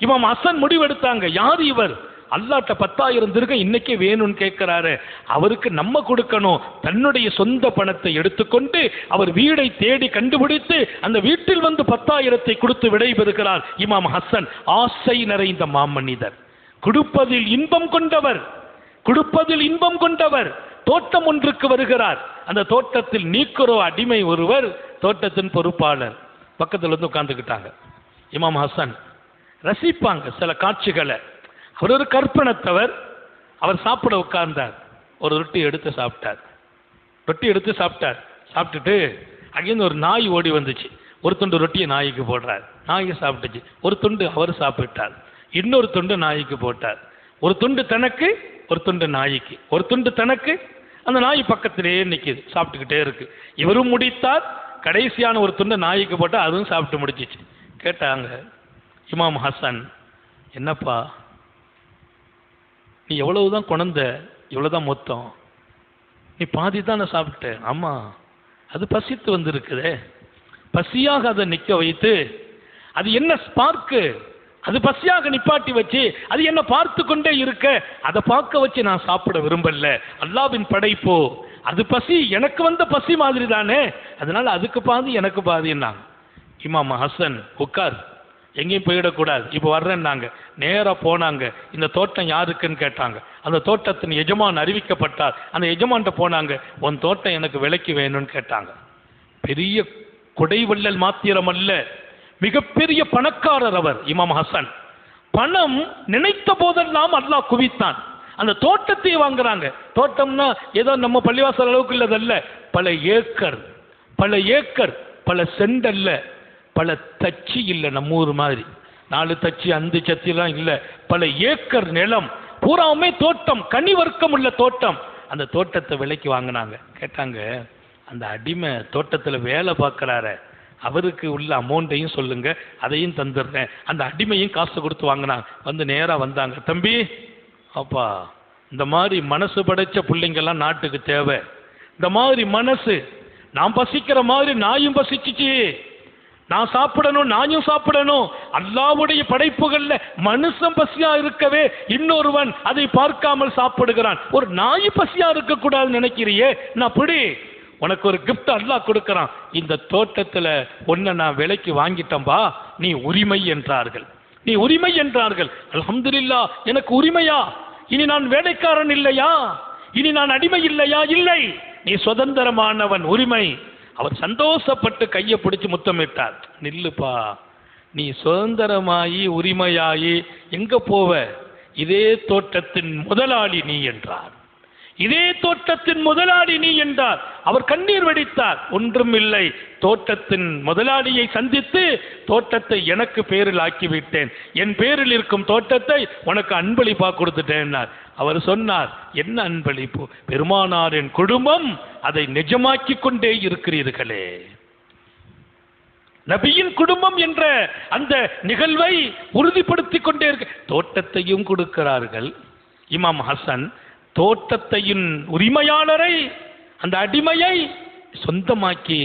இமாம் ஹசன் முடிவெடுத்தாங்க, யார் இவர்? அல்லாட்ட 10,000 திர்ஹம் இன்னைக்கே வேணும்னு கேட்கிறாரு. அவருக்கு நம்ம கொடுக்கணும். தன்னுடைய சொந்த பணத்தை எடுத்துக்கொண்டு அவர் வீடை தேடி கண்டுபிடித்து அந்த வீட்டில் வந்து 10,000 கொடுத்து விடைபெறுகிறார் இமாம் ஹசன். ஆசை நிறைந்த மாமனிதர், கொடுப்பதில் இன்பம் கொண்டவர். தோட்டம் ஒன்றுக்கு வருகிறார். அந்த தோட்டத்தில் நீக்குறோ அடிமை ஒருவர், தோட்டத்தின் பொறுப்பாளர் பக்கத்தில் வந்து உட்கார்ந்துக்கிட்டாங்க. இமாம் ஹசன் ரசிப்பாங்க சில காட்சிகளை. அவர் ஒரு கற்பனத்தவர். அவர் சாப்பிட உட்கார்ந்தார். ஒரு ரொட்டி எடுத்து சாப்பிட்டார். சாப்பிட்டுட்டு அங்கேருந்து ஒரு நாய் ஓடி வந்துச்சு. ஒரு துண்டு ரொட்டியை நாய்க்கு போடுறார். நாயை சாப்பிட்டுச்சு. ஒரு துண்டு அவர் சாப்பிட்டார். இன்னொரு துண்டு நாய்க்கு போட்டார். ஒரு துண்டு தனக்கு, ஒரு துண்டு நாய்க்கு, ஒரு துண்டு தனக்கு. அந்த நாய் பக்கத்திலேயே நிற்கிது, சாப்பிட்டுக்கிட்டே இருக்கு. இவரும் முடித்தார். கடைசியான ஒரு துண்டு நாய்க்கு போட்டால் அதுவும் சாப்பிட்டு முடிச்சிச்சு. கேட்டாங்க இமாம் ஹசன், என்னப்பா நீ எவ்வளவுதான் கொணந்த, இவ்வளவுதான் மொத்தம், நீ பாதி தான் நான் சாப்பிட்டேன். ஆமா, அது பசித்து வந்திருக்குதே. பசியாக அதை நிற்க வைத்து, அது என்ன ஸ்பார்க்கு, அது பசியாக நிப்பாட்டி வச்சு அது என்ன பார்த்து கொண்டே இருக்க, அதை பார்க்க வச்சு நான் சாப்பிட விரும்பல. அல்லாஹ்வின் படைப்போ, அது பசி எனக்கு வந்த பசி மாதிரி தானே, அதனால அதுக்கு பாதி எனக்கு பாதின்னாங்க. இமாம் ஹசன் உட்கார், எங்கேயும் போயிடக்கூடாது, இப்போ வர்றேன்னாங்க. நேராக போனாங்க. இந்த தோட்டம் யாருக்குன்னு கேட்டாங்க. அந்த தோட்டத்தின் எஜமான் அறிவிக்கப்பட்டார். அந்த எஜமான்கிட்ட போனாங்க. உன் தோட்டம் எனக்கு விலைக்கு வேணும்னு கேட்டாங்க. பெரிய கொடைவள்ளல் மாத்திரம் அல்ல, மிகப்பெரிய பணக்காரர் அவர் இமாம் ஹசன். பணம் நினைத்த போதெல்லாம் அல்லாஹ் குவித்தான். அந்த தோட்டத்தை வாங்குறாங்க. தோட்டம்னா ஏதோ நம்ம பள்ளிவாசல் அளவுக்கு இல்லதல்ல, பல ஏக்கர், பல செண்டல்ல, பல தச்சி இல்லை, நம்ம ஊர் மாதிரி 4 தச்சி 5 சத்திலாம் இல்லை. பல ஏக்கர் நிலம் பூராவுமே தோட்டம், கனி வர்க்கம் உள்ள தோட்டம். அந்த தோட்டத்தை விலைக்கு வாங்கினாங்க. கேட்டாங்க, அந்த அடிமை தோட்டத்தில் வேலை பார்க்குறாரு, அவருக்கு உள்ள அமௌண்ட்டையும் சொல்லுங்க, அதையும் தந்துடுறேன். அந்த அடிமையும் காசு கொடுத்து வாங்கினாங்க. வந்து நேராக வந்தாங்க. தம்பி, அப்பா, இந்த மாதிரி மனசு படைச்ச பிள்ளைங்கெல்லாம் நாட்டுக்கு தேவை. இந்த மாதிரி மனசு, நான் பசிக்கிற மாதிரி நாயும் பசிச்சிச்சு, நான் சாப்பிடணும், நானும் சாப்பிடணும். அல்லாஹ்வுடைய படைப்புகள்ல மனுஷன் பசியா இருக்கவே இன்னொருவன் அதை பார்க்காமல் சாப்பிடுகிறான். ஒரு நாய் பசியா இருக்க கூடாதுன்னு நினைக்கிறியே, நான் பிடி, உனக்கு ஒரு கிஃப்ட் அல்லாஹ் கொடுக்கறான். இந்த தோட்டத்துல ஒன்ன நான் விலைக்கு வாங்கிட்டம்பா, நீ உரிமை என்றார்கள். அல்ஹம்துலில்லாஹ், எனக்கு உரிமையா? இனி நான் வேலைக்காரன் இல்லையா? இனி நான் அடிமை இல்லையா? இல்லை, நீ சுதந்திரமானவன், உரிமை. அவர் சந்தோஷப்பட்டு கையை பிடிச்சு முத்தமிட்டார். நில்லுப்பா, நீ சுதந்திரமாயி உரிமையாயி எங்க போவ? இதே தோட்டத்தின் முதலாளி நீ என்றார். அவர் கண்ணீர் வடித்தார். ஒன்றும் இல்லை, தோட்டத்தின் முதலாளியை சந்தித்து தோட்டத்தை எனக்கு பேரில் ஆக்கிவிட்டேன், என் பேரில் இருக்கும் தோட்டத்தை உனக்கு அன்பளிப்பா கொடுத்துட்டேன். அவர் சொன்னார், என்ன அன்பளிப்பு? பெருமானாரின் குடும்பம் அதை நிஜமாக்கி கொண்டே இருக்கிறீர்களே. நபியின் குடும்பம் என்ற அந்த நிகழ்வை உறுதிப்படுத்திக் கொண்டே இருக்க. தோட்டத்தையும் கொடுக்கிறார்கள். இமாம் ஹசன் தோட்டத்தையின் உரிமையாளரை, அந்த அடிமையை சொந்தமாக்கி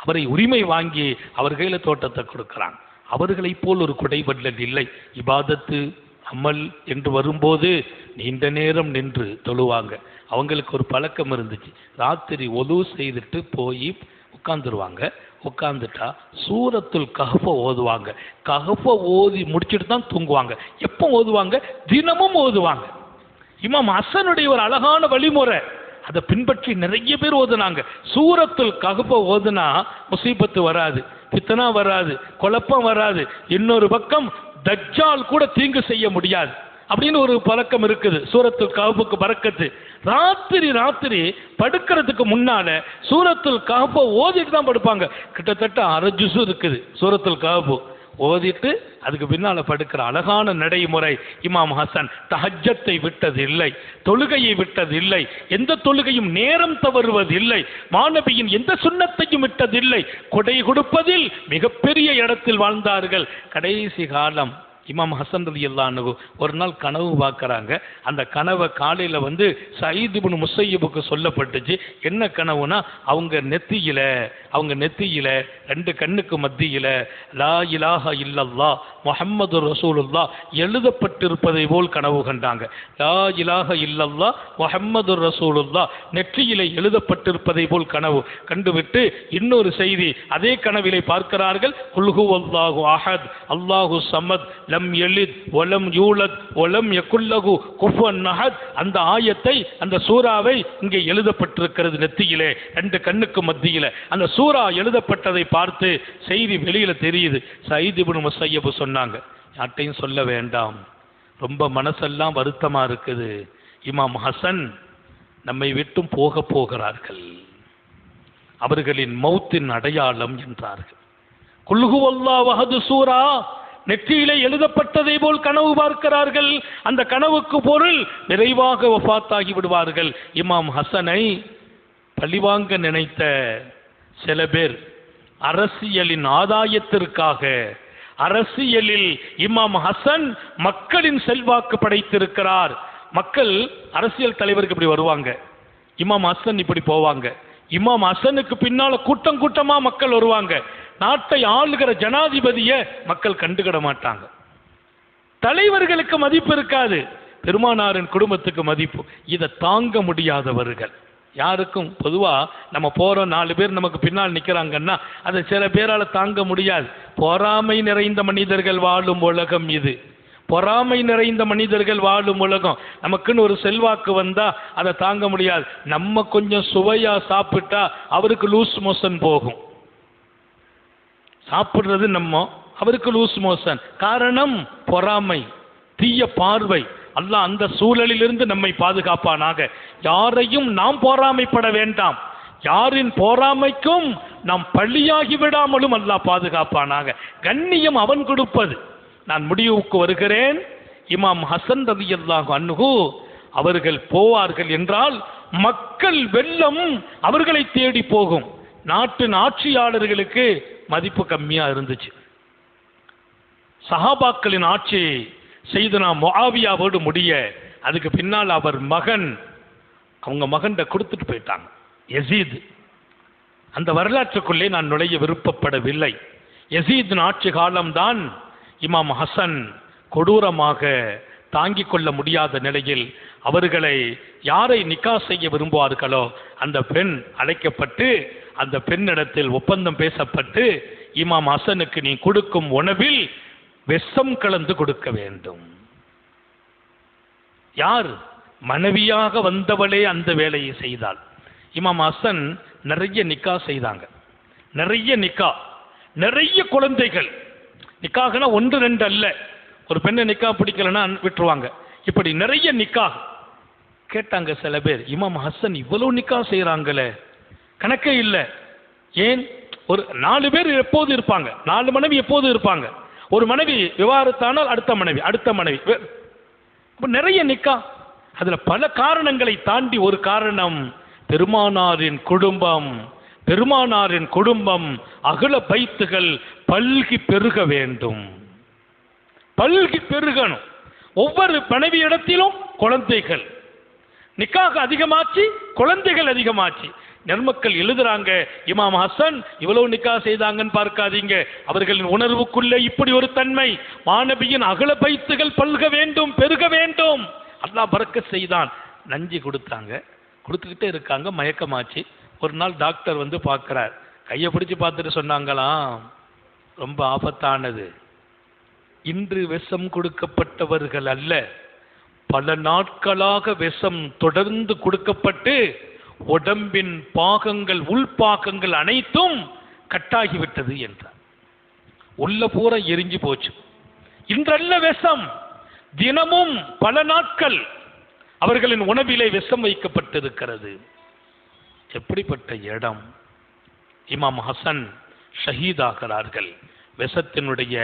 அவரை உரிமை வாங்கி அவர் கையில் தோட்டத்தை கொடுக்குறாங்க. அவர்களைப் போல் ஒரு குடைவள்ளல் இல்லை. இபாதத்து அமல் என்று வரும்போது நீண்ட நேரம் நின்று தொழுவாங்க. அவங்களுக்கு ஒரு பழக்கம் இருந்துச்சு. ராத்திரி ஒது செய்துட்டு போய் உட்காந்துருவாங்க. உட்காந்துட்டா சூரத்துல் கஹ்ஃப ஓதுவாங்க. கஹ்ஃப ஓதி முடிச்சுட்டு தான் தூங்குவாங்க. எப்போ ஓதுவாங்க? தினமும் ஓதுவாங்க. இமாம் ஹசனுடைய ஒரு அழகான வழிமுறை, அதை பின்பற்றி நிறைய பேர் ஓதுனாங்க. சூரத்துல் கஹ்ஃப ஓதுனா முசீபத்து வராது, பித்தனா வராது, குழப்பம் வராது. இன்னொரு பக்கம் தஜ்ஜால் கூட தீங்கு செய்ய முடியாது அப்படின்னு ஒரு பழக்கம் இருக்குது. சூரத்துல் கஹ்ஃபுக்கு பரக்கத்து. ராத்திரி படுக்கிறதுக்கு முன்னால சூரத்துல் கஹ்ஃப ஓதிட்டு தான் படுப்பாங்க. கிட்டத்தட்ட 1/2 ஜுஸு இருக்குது சூரத்துல் கஹ்ஃப். ஓதிட்டு அதுக்கு பின்னால படுக்கிற அழகான நடைமுறை. இமாம் ஹசன் தஹஜ்ஜத்தை விட்டது இல்லை, தொழுகையை விட்டது இல்லை, எந்த தொழுகையும் நேரம் தவறுவது இல்லை, மாணவியின் எந்த சுன்னத்தையும் விட்டதில்லை. கொடை கொடுப்பதில் மிகப்பெரிய இடத்தில் வாழ்ந்தார்கள். கடைசி காலம் இமாம் ஹசன் ரலியல்லாஹு அன்ஹு ஒரு நாள் கனவு பார்க்குறாங்க. அந்த கனவை காலையில் சயீத் இப்னு முஸையிபுக்கு சொல்லப்பட்டுச்சு. என்ன கனவுனா, அவங்க நெத்தியில 2 கண்ணுக்கு மத்தியில் லா இலாஹ இல்லல்லாஹ் முஹம்மது ரசூலுல்லாஹ் எழுதப்பட்டிருப்பதை போல் கனவு கண்டாங்க. லா இலாஹ இல்லல்லாஹ் முஹம்மது ரசூலுல்லாஹ் நெற்றியிலே எழுதப்பட்டிருப்பதை போல் கனவு கண்டுவிட்டு இன்னொரு செய்தி அதே கனவிலே பார்க்கிறார்கள். குல் ஹுவல்லாஹு அஹத் அல்லாஹு ஸமத் லம் யலித் வலம் யூலத் வலம் யகுல் லஹு குஃபுவன் அஹத். அந்த ஆயத்தை, அந்த சூராவை இங்கே எழுதப்பட்டிருக்கிறது நெத்தியிலே 2 கண்ணுக்கு மத்தியில். அந்த சூரா எழுதப்பட்டதை பார்த்து செய்தி வெளியில தெரியுது. சயீத் இப்னு முஸையிப் சொன்னாங்க, யார்ட்டையும் சொல்ல வேண்டாம், ரொம்ப மனசெல்லாம் வருத்தமா இருக்குது, இமாம் ஹசன் நம்மை விட்டும் போகிறார்கள், அவர்களின் மௌத்தின் அடையாளம் என்றார்கள். குல் ஹுவல்லாஹு அஹத் சூரா நெற்றியிலே எழுதப்பட்டதை போல் கனவு பார்க்கிறார்கள். அந்த கனவுக்கு பொருள் விரைவாக வஃபாத்தாகி விடுவார்கள். இமாம் ஹசனை பழிவாங்க நினைத்த சில பேர் அரசியலின் ஆதாயத்திற்காக, அரசியலில் இமாம் ஹசன் மக்களின் செல்வாக்கு படைத்திருக்கிறார். மக்கள் அரசியல் தலைவருக்கு இப்படி வருவாங்க, இமாம் ஹசன் இப்படி போவாங்க. இமாம் ஹசனுக்கு பின்னால கூட்டம் கூட்டமா மக்கள் வருவாங்க. நாட்டை ஆளுகிற ஜனாதிபதியை மக்கள் கண்டுகிட மாட்டாங்க. தலைவர்களுக்கு மதிப்பு இருக்காது, பெருமானாரின் குடும்பத்துக்கு மதிப்பு. இதை தாங்க முடியாதவர்கள் யாருக்கும். பொதுவா நம்ம போறோம், 4 பேர் நமக்கு பின்னால் நிக்கிறாங்கன்னா அதை சில பேரால தாங்க முடியாது. பொறாமை நிறைந்த மனிதர்கள் வாழும் உலகம் இது. பொறாமை நிறைந்த மனிதர்கள் வாழும் உலகம். நமக்குன்னு ஒரு செல்வாக்கு வந்தா அதை தாங்க முடியாது. நம்ம கொஞ்சம் சுவையா சாப்பிட்டா அவருக்கு லூஸ் மோஷன் போகும். சாப்பிடுறது நம்ம, அவருக்கு லூஸ் மோஷன். காரணம் பொறாமை, தீய பார்வை. அல்லாஹ் அந்த சூழலிலிருந்து நம்மை பாதுகாப்பானாக. யாரையும் நாம் பொறாமைப்பட வேண்டாம், யாரின் பொறாமைக்கும் நாம் பள்ளியாகி விடாமலும் அல்லாஹ் பாதுகாப்பானாக. கண்ணியம் அவன் கொடுப்பது. நான் முடிவுக்கு வருகிறேன். இமாம் ஹசன் ரலியல்லாஹு அன்ஹு அவர்கள் போவார்கள் என்றால் மக்கள் வெள்ளம் அவர்களை தேடி போகும். நாட்டின் ஆட்சியாளர்களுக்கு மதிப்பு கம்மியா இருந்துச்சு. சஹாபாக்களின் ஆட்சி செய்தனா முஆவியாவோடு முடிய அதுக்கு பின்னால் அவர் மகன், அவங்க மகன்கிட்ட கொடுத்துட்டு போயிட்டாங்க, யசீத். அந்த வரலாற்றுக்குள்ளே நான் நுழைய விருப்பப்படவில்லை. யசீதின் ஆட்சி காலம்தான் இமாம் ஹசன் கொடூரமாக தாங்கிக் கொள்ள முடியாத நிலையில் அவர்களை யாரை நிக்கா செய்ய விரும்புவார்களோ அந்த பெண் அழைக்கப்பட்டு அந்த பெண்ணிடத்தில் ஒப்பந்தம் பேசப்பட்டு, இமாம் ஹசனுக்கு நீ கொடுக்கும் உணவில் விஷம் கலந்து கொடுக்க வேண்டும். யார்? மனைவியாக வந்தவளே அந்த வேலையை செய்தாள். இமாம் ஹசன் நிறைய நிக்கா செய்தாங்க, நிறைய நிக்கா, நிறைய குழந்தைகள். நிக்காகனா 1 2 அல்ல. ஒரு பெண்ணை நிக்கா பிடிக்கலன்னா விட்டுருவாங்க. இப்படி நிறைய நிக்கா. கேட்டாங்க சில பேர், இமாம் ஹசன் இவ்வளவு நிக்கா செய்யறாங்களே, கணக்கே இல்லை. ஏன்? ஒரு 4 பேர் எப்போது இருப்பாங்க, 4 மனைவி எப்போது இருப்பாங்க. ஒரு மனைவி விவாகரத்தானால் அடுத்த மனைவி நிறைய நிக்கா. அதுல பல காரணங்களை தாண்டி ஒரு காரணம், பெருமானாரின் குடும்பம் அகல பைத்துகள் பல்கி பெருக வேண்டும், பல்கி பெருகணும். ஒவ்வொரு மனைவி இடத்திலும் குழந்தைகள். நிக்காக அதிகமாச்சு, குழந்தைகள் அதிகமாச்சு. நெர்மக்கள் எழுதுறாங்க, இமாம் ஹசன் இவ்வளவு நிக்கா செய்தாங்கன்னு பார்க்காதீங்க, அவர்களின் உணர்வுக்குள்ளே இப்படி ஒரு தன்மை, மாணவியின் அகல பைத்துகள் பல்க வேண்டும், பெருக வேண்டும். அல்லாஹ் பரக்கத் செய்தான். நஞ்சு கொடுத்தாங்க, கொடுத்துக்கிட்டே இருக்காங்க, மயக்கமாச்சு. ஒரு நாள் டாக்டர் வந்து பார்க்கிறார், கையை பிடிச்சு பார்த்துட்டு சொன்னாங்களாம், ரொம்ப ஆபத்தானது, இன்று விஷம் கொடுக்கப்பட்டவர்கள் அல்ல, பல நாட்களாக விஷம் தொடர்ந்து கொடுக்கப்பட்டு உடம்பின் பாகங்கள், உள்பாகங்கள் அனைத்தும் கட்டாகிவிட்டது என்றார். உள்ள பூரா எரிஞ்சு போச்சு. இன்றல்ல விஷம், தினமும் பல நாட்கள் அவர்களின் உணவிலே விஷம் வைக்கப்பட்டிருக்கிறது. எப்படிப்பட்ட இடம்! இமாம் ஹசன் ஷஹீதாகிறார்கள். விஷத்தினுடைய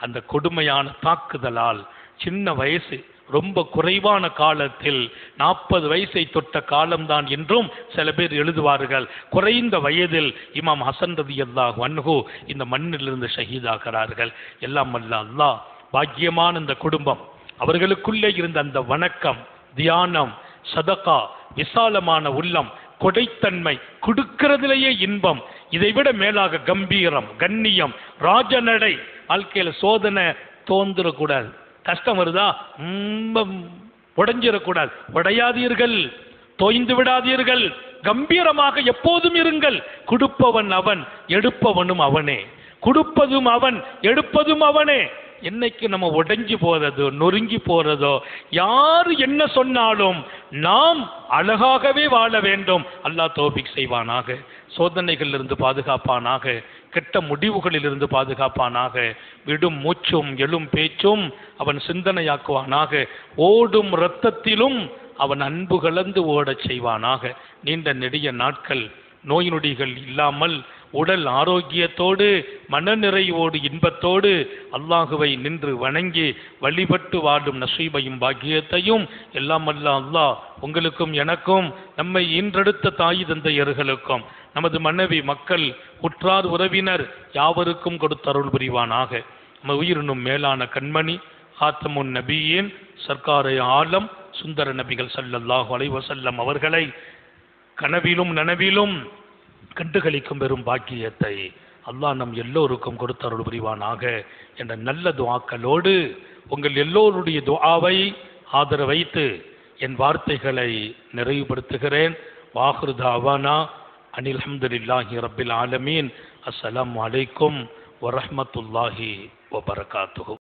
அந்த கொடுமையான தாக்குதலால் சின்ன வயசு, ரொம்ப குறைவான காலத்தில் 40 வயசை தொட்ட காலம்தான் என்றும் சில பேர் எழுதுவார்கள். குறைந்த வயதில் இமாம் ஹசன் ரலியல்லாஹு அன்ஹு இந்த மண்ணிலிருந்து ஷஹீதாகிறார்கள். எல்லாம் வல்ல அல்லாஹ் பாக்கியமான இந்த குடும்பம், அவர்களுக்குள்ளே இருந்த அந்த வணக்கம், தியானம், சதகா, விசாலமான உள்ளம், கொடைத்தன்மை, கொடுக்கிறதிலேயே இன்பம், இதைவிட மேலாக கம்பீரம், கண்ணியம், ராஜநடை, வாழ்க்கையில சோதனை தோன்றிடக்கூடாது. கஷ்டம் வருதா, உடைஞ்சிடக்கூடாது. உடையாதீர்கள், தோய்ந்து விடாதீர்கள், கம்பீரமாக எப்போதும் இருங்கள். கொடுப்பவன் அவன், எடுப்பவனும் அவனே, கொடுப்பதும் அவன், எடுப்பதும் அவனே. என்னைக்கு நம்ம உடைஞ்சு போறதோ, நொறுங்கி போறதோ, யாரு என்ன சொன்னாலும் நாம் அழகாகவே வாழ வேண்டும். அல்லாஹ் தௌஃபீக் செய்வானாக, சோதனைகளில் இருந்து பாதுகாப்பானாக, கெட்ட முடிவுகளில் இருந்து பாதுகாப்பானாக, விடும் மூச்சும் எழும் பேச்சும் அவன் சிந்தனையாக்குவானாக, ஓடும் இரத்தத்திலும் அவன் அன்பு கலந்து ஓடச் செய்வானாக. நீண்ட நெடிய நாட்கள் நோய் நொடிகள் இல்லாமல் உடல் ஆரோக்கியத்தோடு மனநிறைவோடு இன்பத்தோடு அல்லாஹுவை நின்று வணங்கி வழிபட்டு வாடும் நசீபையும் பாக்கியத்தையும் எல்லாம் அல்ல அல்லாஹ் உங்களுக்கும் எனக்கும், நம்மை ஈன்றெடுத்த தாய் தந்தையர்களுக்கும், நமது மனைவி மக்கள் உற்றார் உறவினர் யாவருக்கும் கொடுத்தருள் புரிவானாக. நம்ம உயிரினும் மேலான கண்மணி ஹாத்தமுன் நபியின் சர்க்காரை ஆலம் சுந்தர நபிகள் ஸல்லல்லாஹு அலைஹி வஸல்லம் அவர்களை கனவிலும் நனவிலும் கண்டுகளிக்கும் பெரும் பாக்கியத்தை அல்லாஹ் நம் எல்லோருக்கும் கொடுத்தருள் புரிவானாக என்ற நல்ல துஆக்களோடு உங்கள் எல்லோருடைய துஆவை ஆதரவைத்து என் வார்த்தைகளை நிறைவுபடுத்துகிறேன். வாஹிரு தாவானா அனில் ஹம்துலில்லாஹி ரப்பில் ஆலமீன். அஸ்ஸலாமு அலைக்கும் வரஹ்மத்துல்லாஹி வபரகாத்துஹு.